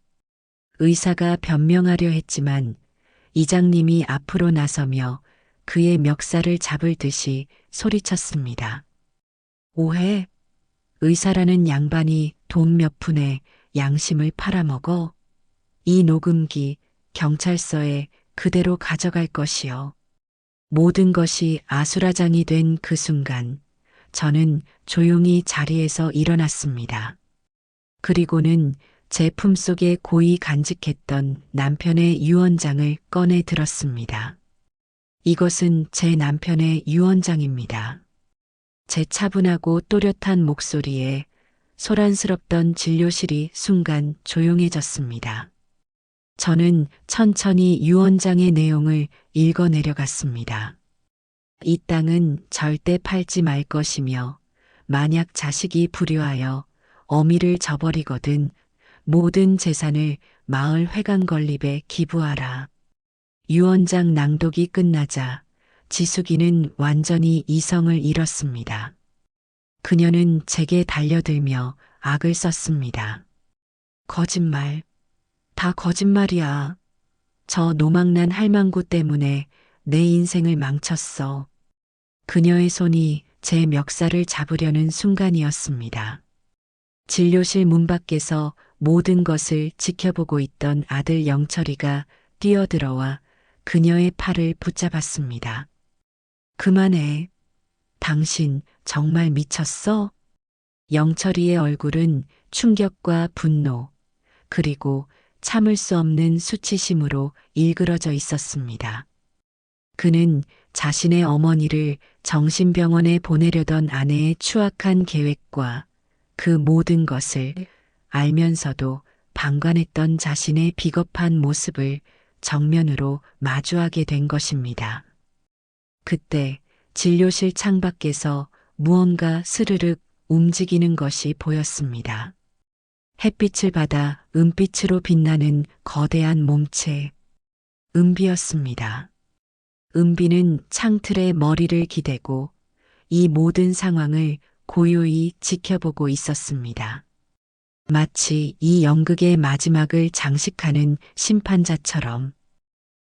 의사가 변명하려 했지만 이장님이 앞으로 나서며 그의 멱살을 잡을 듯이 소리쳤습니다. 오해? 의사라는 양반이 돈 몇 푼에 양심을 팔아먹어? 이 녹음기 경찰서에 그대로 가져갈 것이요. 모든 것이 아수라장이 된 그 순간 저는 조용히 자리에서 일어났습니다. 그리고는 제 품속에 고이 간직했던 남편의 유언장을 꺼내 들었습니다. 이것은 제 남편의 유언장입니다. 제 차분하고 또렷한 목소리에 소란스럽던 진료실이 순간 조용해졌습니다. 저는 천천히 유언장의 내용을 읽어 내려갔습니다. 이 땅은 절대 팔지 말 것이며 만약 자식이 불효하여 어미를 저버리거든 모든 재산을 마을 회관 건립에 기부하라. 유언장 낭독이 끝나자 지숙이는 완전히 이성을 잃었습니다. 그녀는 제게 달려들며 악을 썼습니다. 거짓말. 다 거짓말이야. 저 노망난 할망구 때문에 내 인생을 망쳤어. 그녀의 손이 제 멱살을 잡으려는 순간이었습니다. 진료실 문 밖에서 모든 것을 지켜보고 있던 아들 영철이가 뛰어들어와 그녀의 팔을 붙잡았습니다. 그만해. 당신 정말 미쳤어? 영철이의 얼굴은 충격과 분노, 그리고 참을 수 없는 수치심으로 일그러져 있었습니다. 그는 자신의 어머니를 정신병원에 보내려던 아내의 추악한 계획과 그 모든 것을 알면서도 방관했던 자신의 비겁한 모습을 정면으로 마주하게 된 것입니다. 그때 진료실 창밖에서 무언가 스르륵 움직이는 것이 보였습니다. 햇빛을 받아 은빛으로 빛나는 거대한 몸체, 은비였습니다. 은비는 창틀에 머리를 기대고 이 모든 상황을 고요히 지켜보고 있었습니다. 마치 이 연극의 마지막을 장식하는 심판자처럼.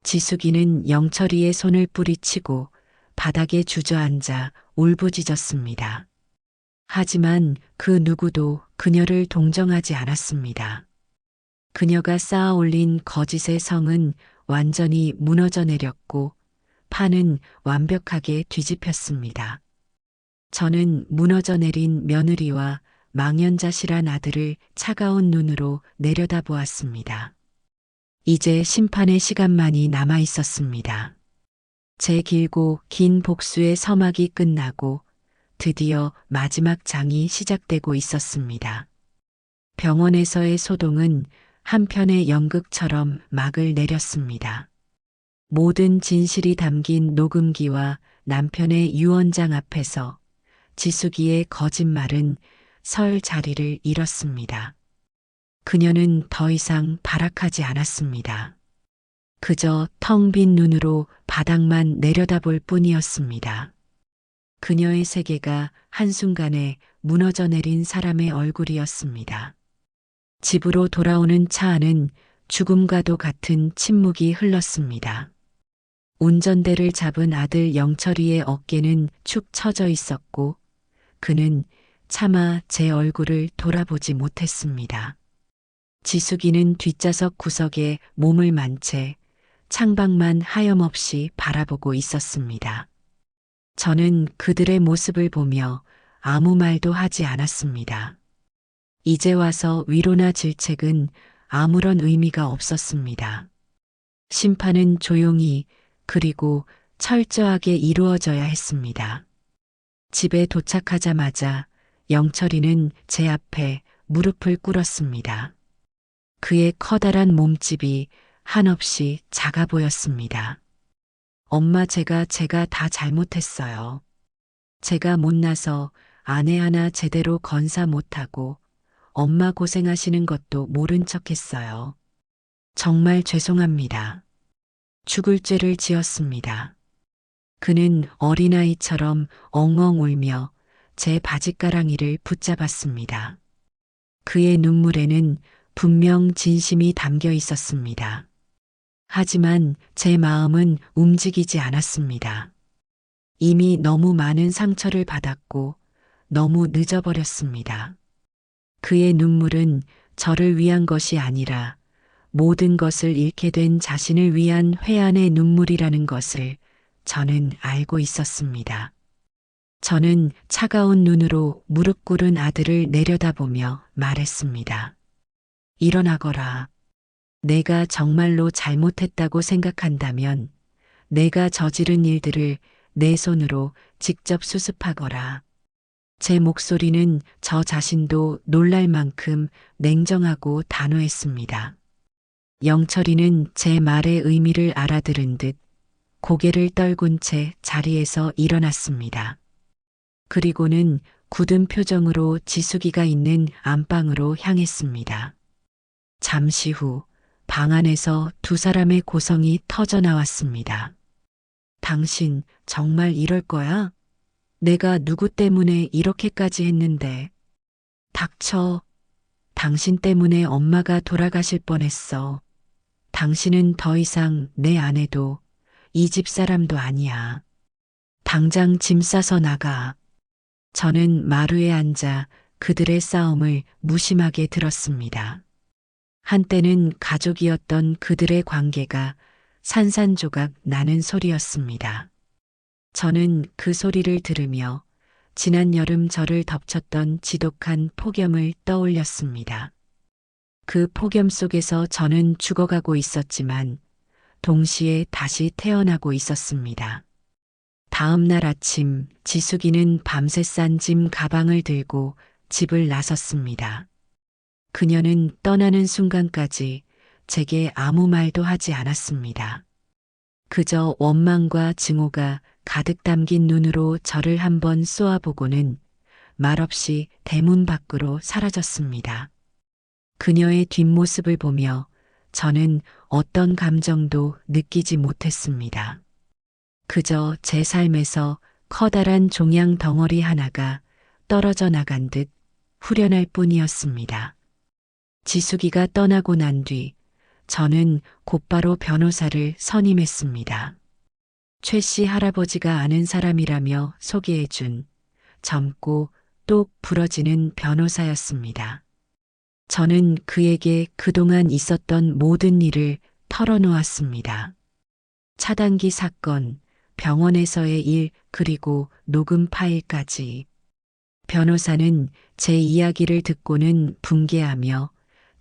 지숙이는 영철이의 손을 뿌리치고 바닥에 주저앉아 울부짖었습니다. 하지만 그 누구도 그녀를 동정하지 않았습니다. 그녀가 쌓아 올린 거짓의 성은 완전히 무너져 내렸고 판은 완벽하게 뒤집혔습니다. 저는 무너져 내린 며느리와 망연자실한 아들을 차가운 눈으로 내려다보았습니다. 이제 심판의 시간만이 남아 있었습니다. 제 길고 긴 복수의 서막이 끝나고 드디어 마지막 장이 시작되고 있었습니다. 병원에서의 소동은 한편의 연극처럼 막을 내렸습니다. 모든 진실이 담긴 녹음기와 남편의 유언장 앞에서 지숙이의 거짓말은 설 자리를 잃었습니다. 그녀는 더 이상 발악하지 않았습니다. 그저 텅 빈 눈으로 바닥만 내려다볼 뿐이었습니다. 그녀의 세계가 한순간에 무너져 내린 사람의 얼굴이었습니다. 집으로 돌아오는 차 안은 죽음과도 같은 침묵이 흘렀습니다. 운전대를 잡은 아들 영철이의 어깨는 축 처져 있었고 그는 차마 제 얼굴을 돌아보지 못했습니다. 지숙이는 뒷좌석 구석에 몸을 만 채 창밖만 하염없이 바라보고 있었습니다. 저는 그들의 모습을 보며 아무 말도 하지 않았습니다. 이제 와서 위로나 질책은 아무런 의미가 없었습니다. 심판은 조용히 그리고 철저하게 이루어져야 했습니다. 집에 도착하자마자 영철이는 제 앞에 무릎을 꿇었습니다. 그의 커다란 몸집이 한없이 작아 보였습니다. 엄마, 제가 다 잘못했어요. 제가 못나서 아내 하나 제대로 건사 못하고 엄마 고생하시는 것도 모른 척 했어요. 정말 죄송합니다. 죽을 죄를 지었습니다. 그는 어린아이처럼 엉엉 울며 제 바짓가랑이를 붙잡았습니다. 그의 눈물에는 분명 진심이 담겨 있었습니다. 하지만 제 마음은 움직이지 않았습니다. 이미 너무 많은 상처를 받았고 너무 늦어버렸습니다. 그의 눈물은 저를 위한 것이 아니라 모든 것을 잃게 된 자신을 위한 회한의 눈물이라는 것을 저는 알고 있었습니다. 저는 차가운 눈으로 무릎 꿇은 아들을 내려다보며 말했습니다. 일어나거라. 내가 정말로 잘못했다고 생각한다면 내가 저지른 일들을 내 손으로 직접 수습하거라. 제 목소리는 저 자신도 놀랄 만큼 냉정하고 단호했습니다. 영철이는 제 말의 의미를 알아들은 듯 고개를 떨군 채 자리에서 일어났습니다. 그리고는 굳은 표정으로 지숙이가 있는 안방으로 향했습니다. 잠시 후 방 안에서 두 사람의 고성이 터져 나왔습니다. 당신 정말 이럴 거야? 내가 누구 때문에 이렇게까지 했는데. 닥쳐. 당신 때문에 엄마가 돌아가실 뻔했어. 당신은 더 이상 내 아내도 이 집 사람도 아니야. 당장 짐 싸서 나가. 저는 마루에 앉아 그들의 싸움을 무심하게 들었습니다. 한때는 가족이었던 그들의 관계가 산산조각 나는 소리였습니다. 저는 그 소리를 들으며 지난 여름 저를 덮쳤던 지독한 폭염을 떠올렸습니다. 그 폭염 속에서 저는 죽어가고 있었지만 동시에 다시 태어나고 있었습니다. 다음 날 아침 지숙이는 밤새 싼 짐 가방을 들고 집을 나섰습니다. 그녀는 떠나는 순간까지 제게 아무 말도 하지 않았습니다. 그저 원망과 증오가 가득 담긴 눈으로 저를 한번 쏘아보고는 말없이 대문 밖으로 사라졌습니다. 그녀의 뒷모습을 보며 저는 어떤 감정도 느끼지 못했습니다. 그저 제 삶에서 커다란 종양 덩어리 하나가 떨어져 나간 듯 후련할 뿐이었습니다. 지숙이가 떠나고 난 뒤 저는 곧바로 변호사를 선임했습니다. 최 씨 할아버지가 아는 사람이라며 소개해준 젊고 똑 부러지는 변호사였습니다. 저는 그에게 그동안 있었던 모든 일을 털어놓았습니다. 차단기 사건, 병원에서의 일, 그리고 녹음 파일까지. 변호사는 제 이야기를 듣고는 붕괴하며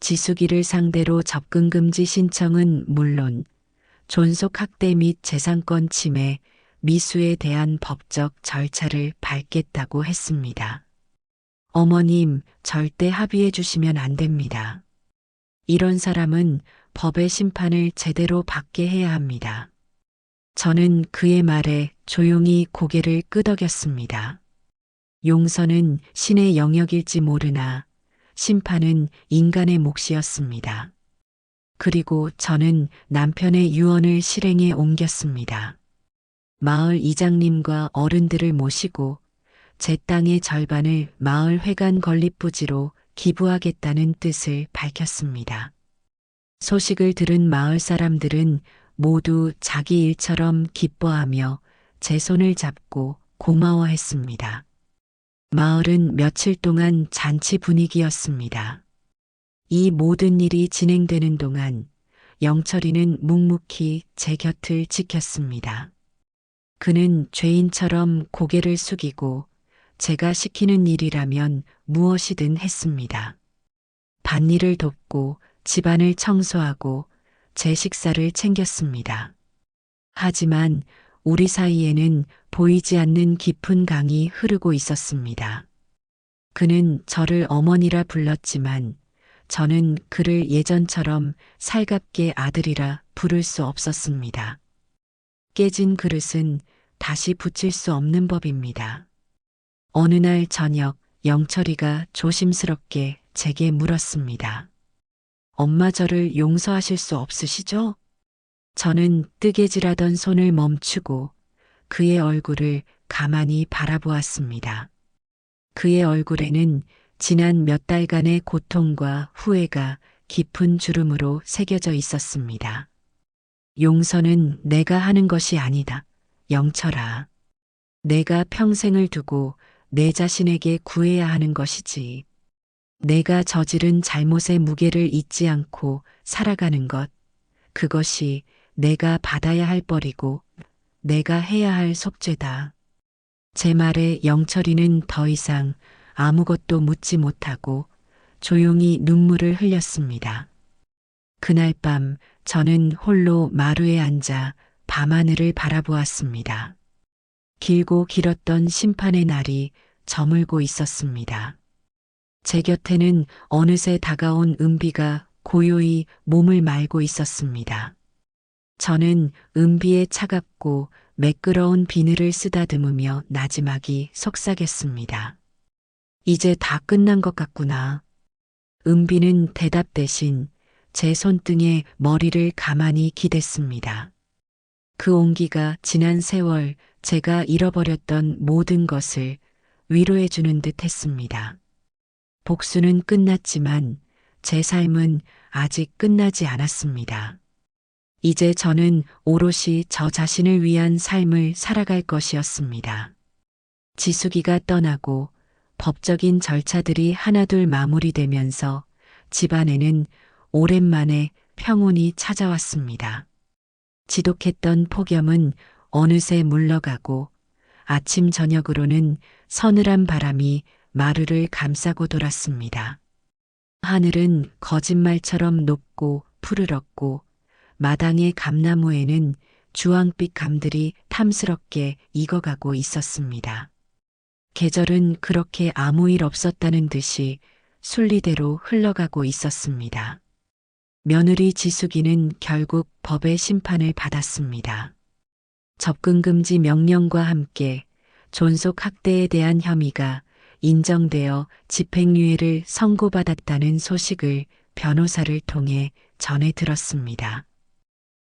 지숙이를 상대로 접근금지 신청은 물론 존속학대 및 재산권 침해, 미수에 대한 법적 절차를 밟겠다고 했습니다. 어머님, 절대 합의해 주시면 안 됩니다. 이런 사람은 법의 심판을 제대로 받게 해야 합니다. 저는 그의 말에 조용히 고개를 끄덕였습니다. 용서는 신의 영역일지 모르나 심판은 인간의 몫이었습니다. 그리고 저는 남편의 유언을 실행에 옮겼습니다. 마을 이장님과 어른들을 모시고 제 땅의 절반을 마을 회관 건립부지로 기부하겠다는 뜻을 밝혔습니다. 소식을 들은 마을 사람들은 모두 자기 일처럼 기뻐하며 제 손을 잡고 고마워했습니다. 마을은 며칠 동안 잔치 분위기였습니다. 이 모든 일이 진행되는 동안 영철이는 묵묵히 제 곁을 지켰습니다. 그는 죄인처럼 고개를 숙이고 제가 시키는 일이라면 무엇이든 했습니다. 밭일을 돕고 집안을 청소하고 제 식사를 챙겼습니다. 하지만 우리 사이에는 보이지 않는 깊은 강이 흐르고 있었습니다. 그는 저를 어머니라 불렀지만 저는 그를 예전처럼 살갑게 아들이라 부를 수 없었습니다. 깨진 그릇은 다시 붙일 수 없는 법입니다. 어느 날 저녁 영철이가 조심스럽게 제게 물었습니다. 엄마 저를 용서하실 수 없으시죠? 저는 뜨개질하던 손을 멈추고 그의 얼굴을 가만히 바라보았습니다. 그의 얼굴에는 지난 몇 달간의 고통과 후회가 깊은 주름으로 새겨져 있었습니다. 용서는 내가 하는 것이 아니다, 영철아. 내가 평생을 두고 내 자신에게 구해야 하는 것이지. 내가 저지른 잘못의 무게를 잊지 않고 살아가는 것, 그것이 내가 받아야 할 벌이고 내가 해야 할 속죄다. 제 말에 영철이는 더 이상 아무것도 묻지 못하고 조용히 눈물을 흘렸습니다. 그날 밤 저는 홀로 마루에 앉아 밤하늘을 바라보았습니다. 길고 길었던 심판의 날이 저물고 있었습니다. 제 곁에는 어느새 다가온 은비가 고요히 몸을 말고 있었습니다. 저는 은비의 차갑고 매끄러운 비늘을 쓰다듬으며 나지막이 속삭였습니다. 이제 다 끝난 것 같구나. 은비는 대답 대신 제 손등에 머리를 가만히 기댔습니다. 그 온기가 지난 세월 제가 잃어버렸던 모든 것을 위로해 주는 듯 했습니다. 복수는 끝났지만 제 삶은 아직 끝나지 않았습니다. 이제 저는 오롯이 저 자신을 위한 삶을 살아갈 것이었습니다. 지숙이가 떠나고 법적인 절차들이 하나둘 마무리되면서 집안에는 오랜만에 평온이 찾아왔습니다. 지독했던 폭염은 어느새 물러가고 아침 저녁으로는 서늘한 바람이 마루를 감싸고 돌았습니다. 하늘은 거짓말처럼 높고 푸르렀고 마당의 감나무에는 주황빛 감들이 탐스럽게 익어가고 있었습니다. 계절은 그렇게 아무 일 없었다는 듯이 순리대로 흘러가고 있었습니다. 며느리 지숙이는 결국 법의 심판을 받았습니다. 접근금지 명령과 함께 존속학대에 대한 혐의가 인정되어 집행유예를 선고받았다는 소식을 변호사를 통해 전해 들었습니다.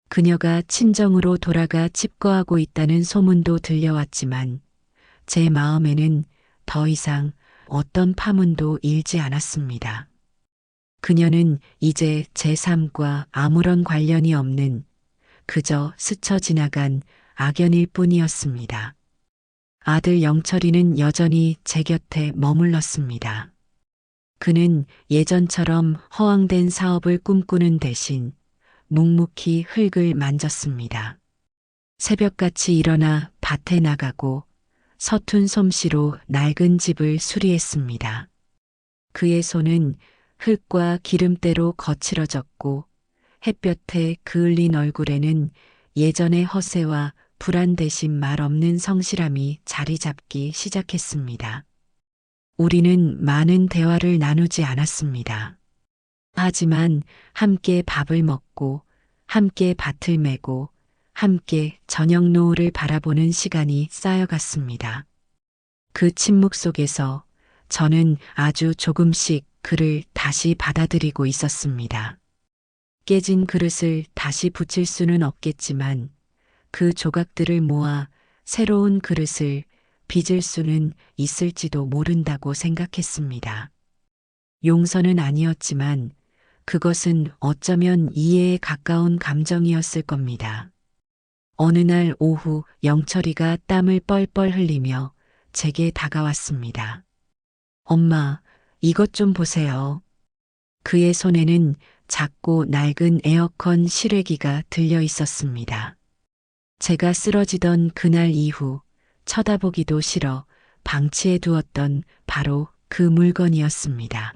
그녀가 친정으로 돌아가 칩거하고 있다는 소문도 들려왔지만 제 마음에는 더 이상 어떤 파문도 일지 않았습니다. 그녀는 이제 제 삶과 아무런 관련이 없는 그저 스쳐 지나간 악연일 뿐이었습니다. 아들 영철이는 여전히 제 곁에 머물렀습니다. 그는 예전처럼 허황된 사업을 꿈꾸는 대신 묵묵히 흙을 만졌습니다. 새벽같이 일어나 밭에 나가고 서툰 솜씨로 낡은 집을 수리했습니다. 그의 손은 흙과 기름때로 거칠어졌고 햇볕에 그을린 얼굴에는 예전의 허세와 불안 대신 말없는 성실함이 자리 잡기 시작했습니다. 우리는 많은 대화를 나누지 않았습니다. 하지만 함께 밥을 먹고 함께 밭을 메고 함께 저녁 노을을 바라보는 시간이 쌓여갔습니다. 그 침묵 속에서 저는 아주 조금씩 그를 다시 받아들이고 있었습니다. 깨진 그릇을 다시 붙일 수는 없겠지만 그 조각들을 모아 새로운 그릇을 빚을 수는 있을지도 모른다고 생각했습니다. 용서는 아니었지만 그것은 어쩌면 이해에 가까운 감정이었을 겁니다. 어느 날 오후 영철이가 땀을 뻘뻘 흘리며 제게 다가왔습니다. 엄마, 이것 좀 보세요. 그의 손에는 작고 낡은 에어컨 실외기가 들려 있었습니다. 제가 쓰러지던 그날 이후 쳐다보기도 싫어 방치해 두었던 바로 그 물건이었습니다.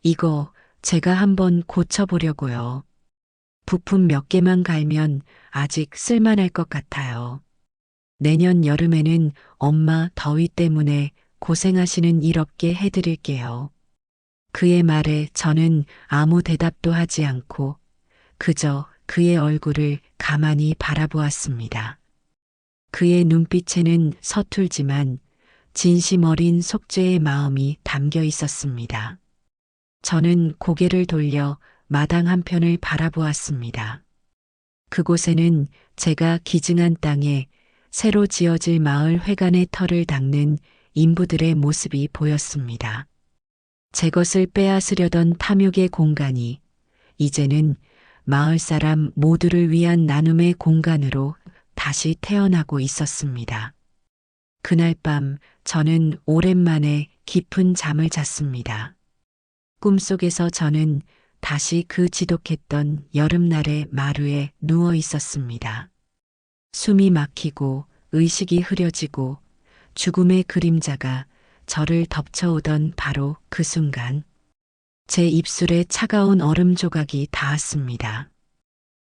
이거 제가 한번 고쳐보려고요. 부품 몇 개만 갈면 아직 쓸만할 것 같아요. 내년 여름에는 엄마 더위 때문에 고생하시는 일 없게 해드릴게요. 그의 말에 저는 아무 대답도 하지 않고 그저 그의 얼굴을 가만히 바라보았습니다. 그의 눈빛에는 서툴지만 진심 어린 속죄의 마음이 담겨 있었습니다. 저는 고개를 돌려 마당 한편을 바라보았습니다. 그곳에는 제가 기증한 땅에 새로 지어질 마을 회관의 털을 닦는 인부들의 모습이 보였습니다. 제 것을 빼앗으려던 탐욕의 공간이 이제는 마을 사람 모두를 위한 나눔의 공간으로 다시 태어나고 있었습니다. 그날 밤 저는 오랜만에 깊은 잠을 잤습니다. 꿈속에서 저는 다시 그 지독했던 여름날의 마루에 누워 있었습니다. 숨이 막히고 의식이 흐려지고 죽음의 그림자가 저를 덮쳐오던 바로 그 순간 제 입술에 차가운 얼음 조각이 닿았습니다.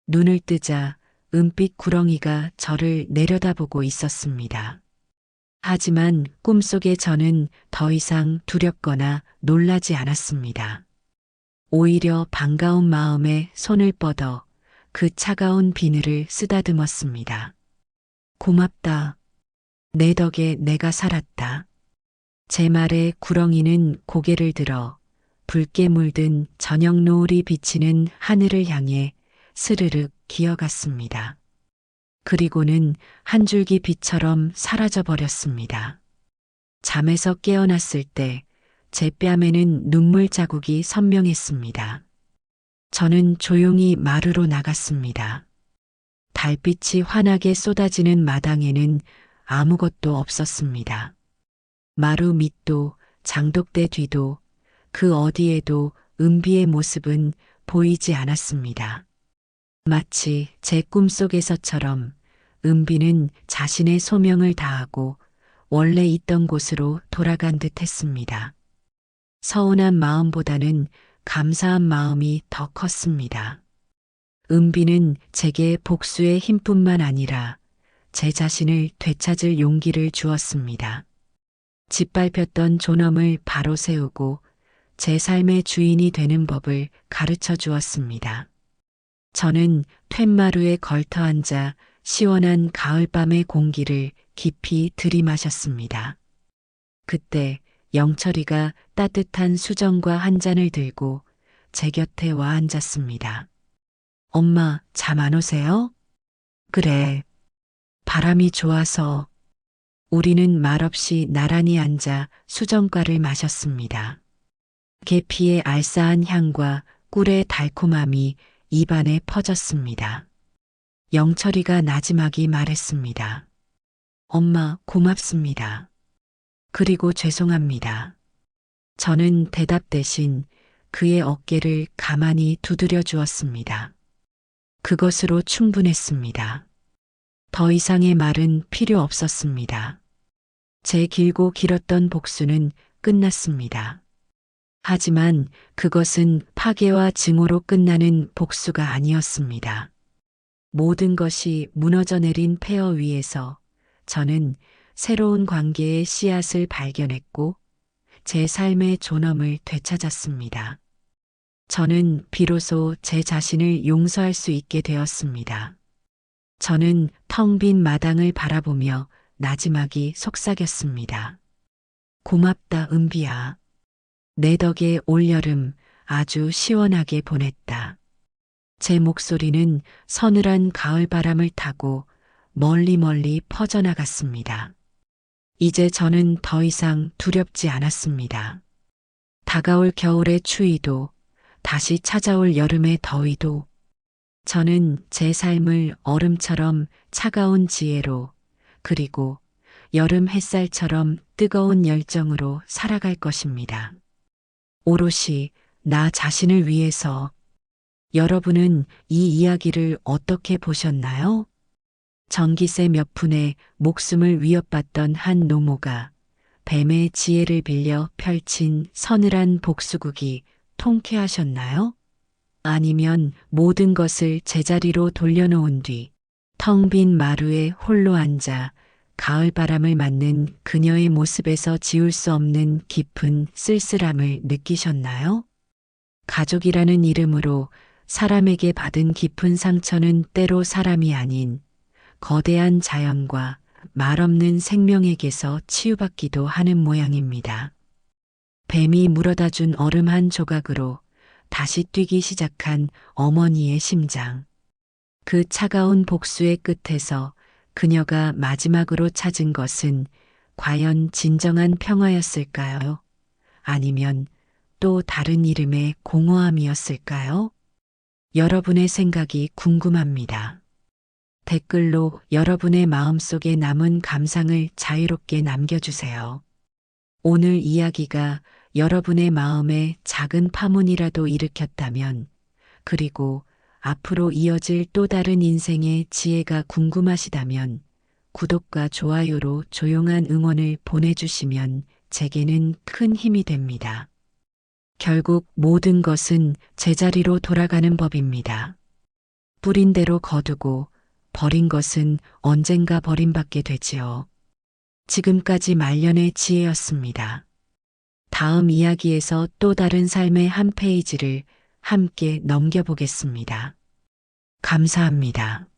눈을 뜨자 은빛 구렁이가 저를 내려다보고 있었습니다. 하지만 꿈속의 저는 더 이상 두렵거나 놀라지 않았습니다. 오히려 반가운 마음에 손을 뻗어 그 차가운 비늘을 쓰다듬었습니다. 고맙다. 내 덕에 내가 살았다. 제 말에 구렁이는 고개를 들어 붉게 물든 저녁 노을이 비치는 하늘을 향해 스르륵 기어갔습니다. 그리고는 한 줄기 빛처럼 사라져 버렸습니다. 잠에서 깨어났을 때 제 뺨에는 눈물 자국이 선명했습니다. 저는 조용히 마루로 나갔습니다. 달빛이 환하게 쏟아지는 마당에는 아무것도 없었습니다. 마루 밑도 장독대 뒤도 그 어디에도 은비의 모습은 보이지 않았습니다. 마치 제 꿈속에서처럼 은비는 자신의 소명을 다하고 원래 있던 곳으로 돌아간 듯 했습니다. 서운한 마음보다는 감사한 마음이 더 컸습니다. 은비는 제게 복수의 힘뿐만 아니라 제 자신을 되찾을 용기를 주었습니다. 짓밟혔던 존엄을 바로 세우고 제 삶의 주인이 되는 법을 가르쳐 주었습니다. 저는 툇마루에 걸터앉아 시원한 가을밤의 공기를 깊이 들이마셨습니다. 그때 영철이가 따뜻한 수정과 한 잔을 들고 제 곁에 와 앉았습니다. 엄마, 잠 안 오세요? 그래. 바람이 좋아서. 우리는 말없이 나란히 앉아 수정과를 마셨습니다. 계피의 알싸한 향과 꿀의 달콤함이 입안에 퍼졌습니다. 영철이가 나지막이 말했습니다. 엄마, 고맙습니다. 그리고 죄송합니다. 저는 대답 대신 그의 어깨를 가만히 두드려 주었습니다. 그것으로 충분했습니다. 더 이상의 말은 필요 없었습니다. 제 길고 길었던 복수는 끝났습니다. 하지만 그것은 파괴와 증오로 끝나는 복수가 아니었습니다. 모든 것이 무너져 내린 폐허 위에서 저는 새로운 관계의 씨앗을 발견했고 제 삶의 존엄을 되찾았습니다. 저는 비로소 제 자신을 용서할 수 있게 되었습니다. 저는 텅 빈 마당을 바라보며 나지막이 속삭였습니다. 고맙다, 은비야. 내 덕에 올여름 아주 시원하게 보냈다. 제 목소리는 서늘한 가을 바람을 타고 멀리 멀리 퍼져나갔습니다. 이제 저는 더 이상 두렵지 않았습니다. 다가올 겨울의 추위도 다시 찾아올 여름의 더위도 저는 제 삶을 얼음처럼 차가운 지혜로 그리고 여름 햇살처럼 뜨거운 열정으로 살아갈 것입니다. 오롯이 나 자신을 위해서. 여러분은 이 이야기를 어떻게 보셨나요? 전기세 몇 푼에 목숨을 위협받던 한 노모가 뱀의 지혜를 빌려 펼친 서늘한 복수극이 통쾌하셨나요? 아니면 모든 것을 제자리로 돌려놓은 뒤 텅 빈 마루에 홀로 앉아 가을바람을 맞는 그녀의 모습에서 지울 수 없는 깊은 쓸쓸함을 느끼셨나요? 가족이라는 이름으로 사람에게 받은 깊은 상처는 때로 사람이 아닌 거대한 자연과 말없는 생명에게서 치유받기도 하는 모양입니다. 뱀이 물어다 준 얼음 한 조각으로 다시 뛰기 시작한 어머니의 심장. 그 차가운 복수의 끝에서 그녀가 마지막으로 찾은 것은 과연 진정한 평화였을까요? 아니면 또 다른 이름의 공허함이었을까요? 여러분의 생각이 궁금합니다. 댓글로 여러분의 마음속에 남은 감상을 자유롭게 남겨주세요. 오늘 이야기가 여러분의 마음에 작은 파문이라도 일으켰다면, 그리고 앞으로 이어질 또 다른 인생의 지혜가 궁금하시다면, 구독과 좋아요로 조용한 응원을 보내주시면 제게는 큰 힘이 됩니다. 결국 모든 것은 제자리로 돌아가는 법입니다. 뿌린 대로 거두고 버린 것은 언젠가 버림받게 되지요. 지금까지 말년의 지혜였습니다. 다음 이야기에서 또 다른 삶의 한 페이지를 함께 넘겨보겠습니다. 감사합니다.